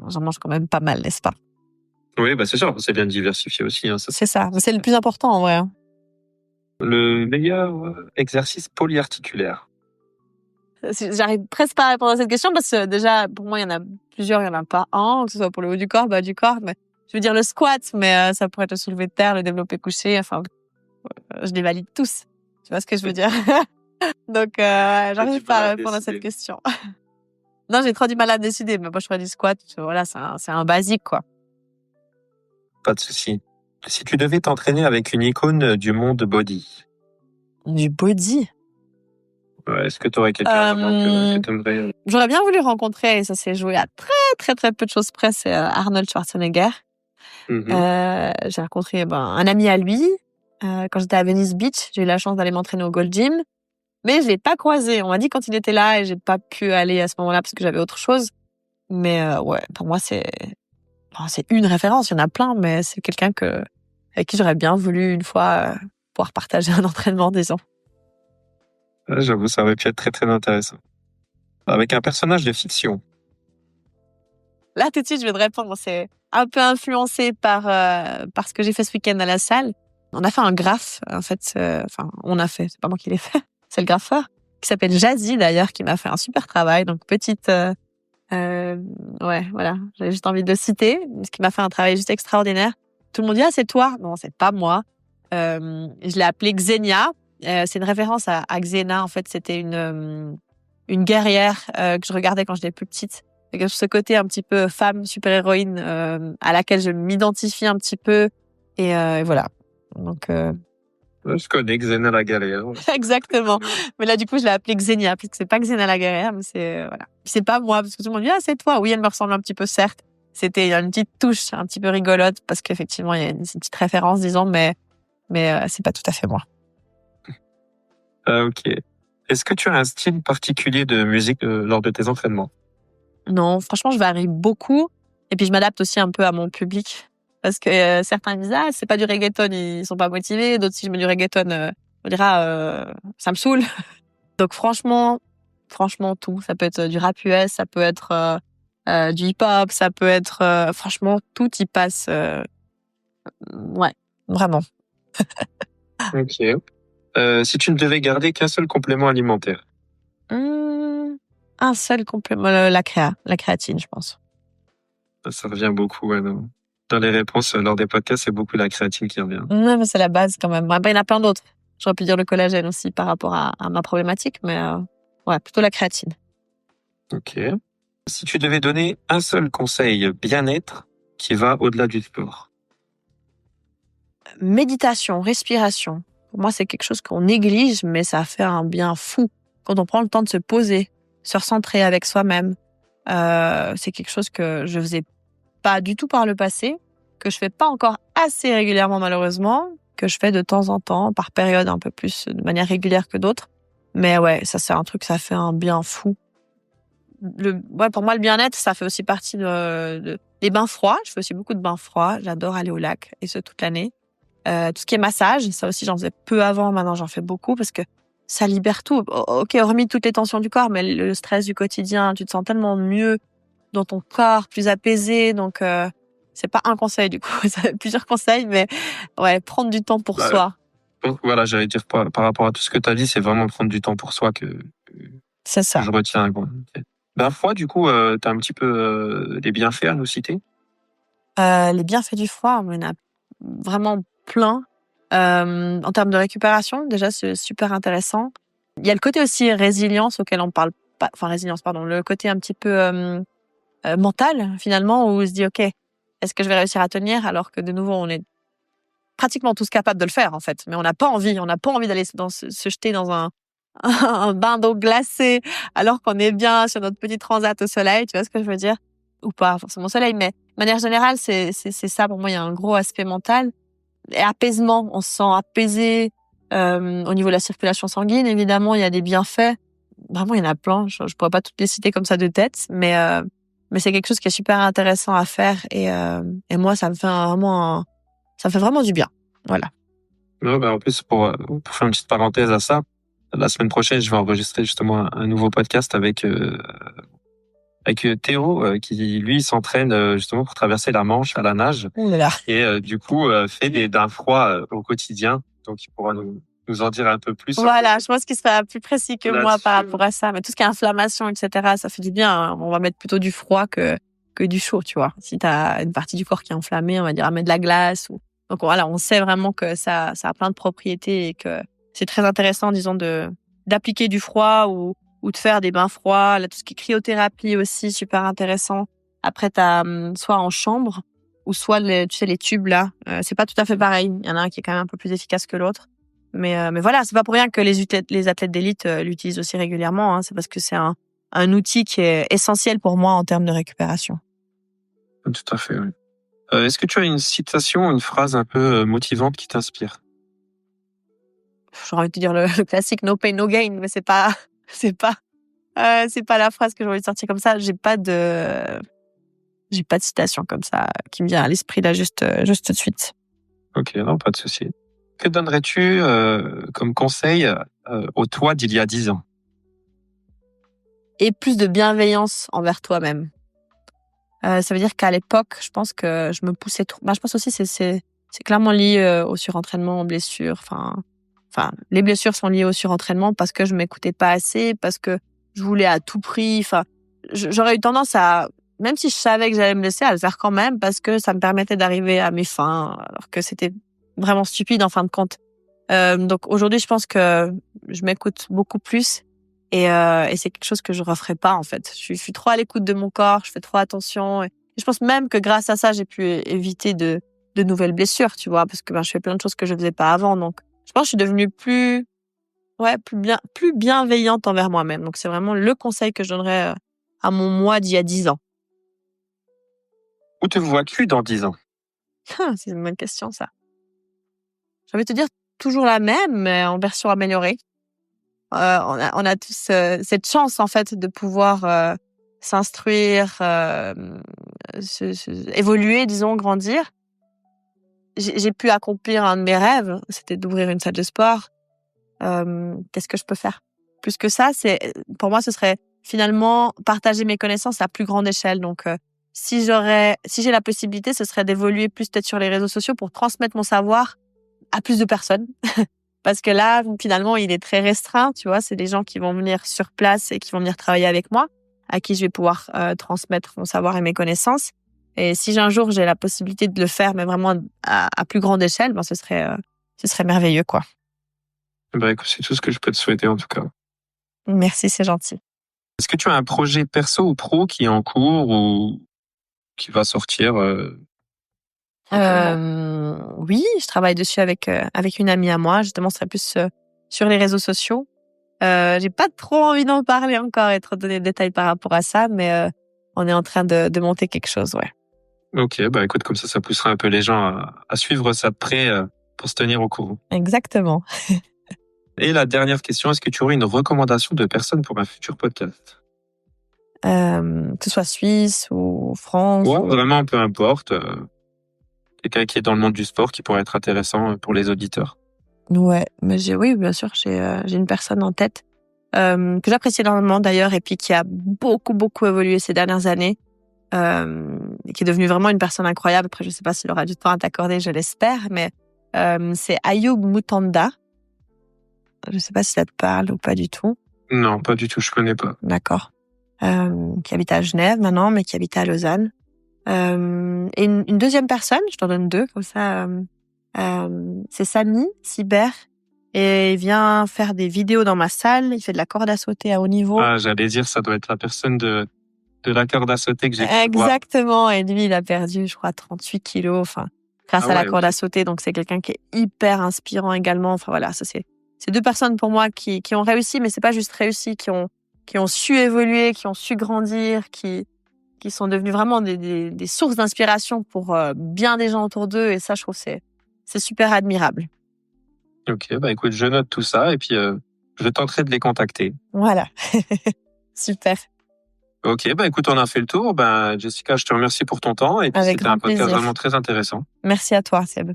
j'en mange quand même pas mal, n'est-ce pas? Oui, bah c'est sûr, c'est bien diversifié aussi. Hein, ça. C'est ça, c'est le plus important en vrai. Hein. Le meilleur exercice polyarticulaire. J'arrive presque pas à répondre à cette question parce que déjà, pour moi, il y en a plusieurs, il y en a pas un, que ce soit pour le haut du corps, bas du corps. Mais je veux dire le squat, mais ça pourrait être le soulevé de terre, le développé couché. Enfin, je les valide tous. Tu vois ce que je veux dire? Donc, j'arrive pas à répondre à cette question. Non, j'ai trop du mal à décider. Mais moi, je ferais du squat. Voilà, c'est un basique, quoi. Pas de souci. Si tu devais t'entraîner avec une icône du monde body. Du body? Ouais, est-ce que tu aurais quelqu'un que tu aimerais... J'aurais bien voulu rencontrer, et ça s'est joué à très peu de choses près, c'est Arnold Schwarzenegger. J'ai rencontré un ami à lui quand j'étais à Venice Beach. J'ai eu la chance d'aller m'entraîner au Gold Gym, mais je l'ai pas croisé. On m'a dit quand il était là et j'ai pas pu aller à ce moment-là parce que j'avais autre chose. Mais ouais, pour moi c'est une référence. Il y en a plein, mais c'est quelqu'un avec qui j'aurais bien voulu une fois pouvoir partager un entraînement, disons. Ouais, j'avoue, ça aurait pu être très intéressant. Avec un personnage de fiction. Là, tout de suite, je vais te répondre. C'est un peu influencé par ce que j'ai fait ce week-end à la salle. On a fait un graphe, en fait. C'est pas moi qui l'ai fait. C'est le graffeur qui s'appelle Jazzy, d'ailleurs, qui m'a fait un super travail. Donc, voilà. J'avais juste envie de le citer, parce qu'il m'a fait un travail juste extraordinaire. Tout le monde dit, ah, c'est toi. Non, c'est pas moi. Je l'ai appelé Xenia. C'est une référence à Xena. En fait, c'était une une guerrière que je regardais quand j'étais plus petite. Donc, ce côté un petit peu femme super-héroïne à laquelle je m'identifie un petit peu. Et voilà. Donc, Je connais Xena la guerrière. Ouais. exactement. Mais là, du coup, je l'ai appelée Xenia, parce que c'est pas Xena la guerrière, mais c'est, voilà. Puis c'est pas moi, parce que tout le monde dit, ah, c'est toi. Oui, elle me ressemble un petit peu, certes. C'était une petite touche un petit peu rigolote, parce qu'effectivement, il y a une petite référence, disons, mais c'est pas tout à fait moi. Ok. Est-ce que tu as un style particulier de musique lors de tes entraînements? Non, franchement, je varie beaucoup. Et puis, je m'adapte aussi un peu à mon public. Parce que certains me disent, ah, c'est pas du reggaeton, ils sont pas motivés. D'autres, si je mets du reggaeton, on dira, ça me saoule. Donc, franchement, tout. Ça peut être du rap US, ça peut être du hip-hop, ça peut être, franchement, tout y passe. Ouais, vraiment. Ok. Si tu ne devais garder qu'un seul complément alimentaire? Un seul complément, la créatine, je pense. Ça revient beaucoup, ouais, dans les réponses lors des podcasts, c'est beaucoup la créatine qui revient. Ouais, mais c'est la base quand même. Après, il y en a plein d'autres. J'aurais pu dire le collagène aussi par rapport à ma problématique, mais ouais, plutôt la créatine. Ok. Si tu devais donner un seul conseil bien-être qui va au-delà du sport? Méditation, respiration. Pour moi, c'est quelque chose qu'on néglige, mais ça fait un bien fou. Quand on prend le temps de se poser, se recentrer avec soi-même, c'est quelque chose que je faisais pas du tout par le passé, que je fais pas encore assez régulièrement malheureusement, que je fais de temps en temps, par période un peu plus de manière régulière que d'autres. Mais ouais, ça c'est un truc, ça fait un bien fou. Ouais, pour moi, le bien-être, ça fait aussi partie des bains froids. Je fais aussi beaucoup de bains froids. J'adore aller au lac, et ce toute l'année. Tout ce qui est massage, ça aussi, j'en faisais peu avant. Maintenant, j'en fais beaucoup parce que ça libère tout. Ok, hormis toutes les tensions du corps, mais le stress du quotidien, tu te sens tellement mieux dans ton corps, plus apaisé. Donc, c'est pas un conseil du coup, ça fait plusieurs conseils, mais ouais, prendre du temps pour Bah, soi, voilà, j'allais dire par rapport à tout ce que tu as dit, c'est vraiment prendre du temps pour soi c'est que ça. je retiens, quoi. Ok. Ben, froid, du coup, tu as un petit peu des bienfaits à nous citer? Les bienfaits du froid, on en a vraiment plein. En termes de récupération, déjà, c'est super intéressant. Il y a le côté aussi résilience auquel on parle pas, enfin résilience, pardon, le côté un petit peu mental finalement où on se dit ok, est-ce que je vais réussir à tenir alors que de nouveau on est pratiquement tous capables de le faire en fait, mais on n'a pas envie d'aller se jeter dans un bain d'eau glacée alors qu'on est bien sur notre petit transat au soleil, tu vois ce que je veux dire? Ou pas forcément au soleil, mais de manière générale, c'est ça pour moi, il y a un gros aspect mental et apaisement, on se sent apaisé au niveau de la circulation sanguine, évidemment, il y a des bienfaits. Vraiment, il y en a plein, je pourrais pas toutes les citer comme ça de tête, mais c'est quelque chose qui est super intéressant à faire et moi ça me fait vraiment du bien. Voilà. Ouais, ben, en plus, pour faire une petite parenthèse à ça, la semaine prochaine, je vais enregistrer justement un nouveau podcast avec Théo, qui lui s'entraîne justement pour traverser la Manche à la nage Ouh là là. et du coup fait d'un froid au quotidien. Donc il pourra nous en dire un peu plus Voilà, je pense qu'il sera plus précis que moi par là-dessus. rapport à ça. Mais tout ce qui est inflammation, etc., ça fait du bien, hein. On va mettre plutôt du froid que du chaud, tu vois. Si tu as une partie du corps qui est enflammée, on va dire à mettre de la glace. Donc voilà, on sait vraiment que ça a plein de propriétés et que c'est très intéressant, disons, d'appliquer du froid ou de faire des bains froids. Là, tout ce qui est cryothérapie aussi, super intéressant. Après, t'as soit en chambre ou soit tu sais, les tubes là. C'est pas tout à fait pareil. Il y en a un qui est quand même un peu plus efficace que l'autre. Mais voilà, c'est pas pour rien que les athlètes d'élite l'utilisent aussi régulièrement. Hein. C'est parce que c'est un outil qui est essentiel pour moi en termes de récupération. Tout à fait, oui. Est-ce que tu as une citation, une phrase un peu motivante qui t'inspire? J'aurais envie de te dire le classique no pain no gain, mais c'est pas c'est pas la phrase que j'ai envie de sortir comme ça. J'ai pas de citation comme ça qui me vient à l'esprit là juste tout de suite. Ok, non, pas de souci. Que donnerais-tu comme conseil au toi d'il y a 10 ans? Et plus de bienveillance envers toi-même. Ça veut dire qu'à l'époque, je pense que je me poussais trop. Bah, je pense aussi c'est clairement lié au surentraînement, aux blessures. Enfin, les blessures sont liées au surentraînement parce que je m'écoutais pas assez, parce que je voulais à tout prix. Enfin, j'aurais eu tendance à, même si je savais que j'allais me blesser, à le faire quand même parce que ça me permettait d'arriver à mes fins, alors que c'était vraiment stupide en fin de compte. Donc aujourd'hui, je pense que je m'écoute beaucoup plus Et c'est quelque chose que je referai pas, en fait. Je suis trop à l'écoute de mon corps, je fais trop attention. Et je pense même que grâce à ça, j'ai pu éviter de nouvelles blessures, tu vois, parce que je fais plein de choses que je faisais pas avant. Donc, je pense que je suis devenue plus bienveillante envers moi-même. Donc, c'est vraiment le conseil que je donnerais à mon moi d'il y a 10 ans. Où te vois-tu dans 10 ans? C'est une bonne question, ça. J'ai envie de te dire toujours la même, mais en version améliorée. On a tous cette chance, en fait, de pouvoir s'instruire, évoluer, disons, grandir. J'ai pu accomplir un de mes rêves, c'était d'ouvrir une salle de sport. Qu'est-ce que je peux faire? Plus que ça, pour moi, ce serait finalement partager mes connaissances à plus grande échelle. Donc, si j'ai la possibilité, ce serait d'évoluer plus peut-être sur les réseaux sociaux pour transmettre mon savoir à plus de personnes. Parce que là, finalement, il est très restreint, tu vois. C'est des gens qui vont venir sur place et qui vont venir travailler avec moi, à qui je vais pouvoir transmettre mon savoir et mes connaissances. Et si un jour j'ai la possibilité de le faire, mais vraiment à plus grande échelle, ce serait merveilleux, quoi. Écoute, c'est tout ce que je peux te souhaiter en tout cas. Merci, c'est gentil. Est-ce que tu as un projet perso ou pro qui est en cours ou qui va sortir Oui, je travaille dessus avec une amie à moi. Justement, ce serait plus sur les réseaux sociaux. J'ai pas trop envie d'en parler encore et trop donner de détails par rapport à ça, mais on est en train de monter quelque chose, ouais. Ok, écoute, comme ça poussera un peu les gens à suivre ça de près pour se tenir au courant. Exactement. Et la dernière question, est-ce que tu aurais une recommandation de personne pour un futur podcast? Que ce soit Suisse ou France. Ouais, vraiment, peu importe. Quelqu'un qui est dans le monde du sport qui pourrait être intéressant pour les auditeurs. Ouais, mais oui, bien sûr, j'ai une personne en tête que j'apprécie énormément d'ailleurs et puis qui a beaucoup évolué ces dernières années et qui est devenue vraiment une personne incroyable. Après, je sais pas s'il aura du temps à t'accorder, je l'espère, mais c'est Ayoub Moutanda. Je sais pas si ça te parle ou pas du tout. Non, pas du tout, je connais pas. D'accord. Qui habite à Genève maintenant, mais qui habite à Lausanne. Et une deuxième personne, je t'en donne deux, comme ça, c'est Samy Sibert. Et il vient faire des vidéos dans ma salle. Il fait de la corde à sauter à haut niveau. Ah, j'allais dire, ça doit être la personne de la corde à sauter que j'ai pu voir. Exactement. Et lui, il a perdu, je crois, 38 kilos. Enfin, grâce à la corde à sauter. Donc, c'est quelqu'un qui est hyper inspirant également. Enfin, voilà, ça c'est deux personnes pour moi qui ont réussi, mais c'est pas juste réussi, qui ont su évoluer, qui ont su grandir, qui sont devenus vraiment des sources d'inspiration pour bien des gens autour d'eux. Et ça, je trouve c'est super admirable. Ok, écoute, je note tout ça et puis je tenterai de les contacter. Voilà. Super. Ok, écoute, on a fait le tour. Jessica, je te remercie pour ton temps et puis Avec c'était un podcast plaisir. vraiment très intéressant. Merci à toi, Seb.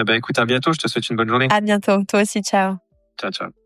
Écoute, à bientôt. Je te souhaite une bonne journée. À bientôt. Toi aussi, ciao. Ciao, ciao.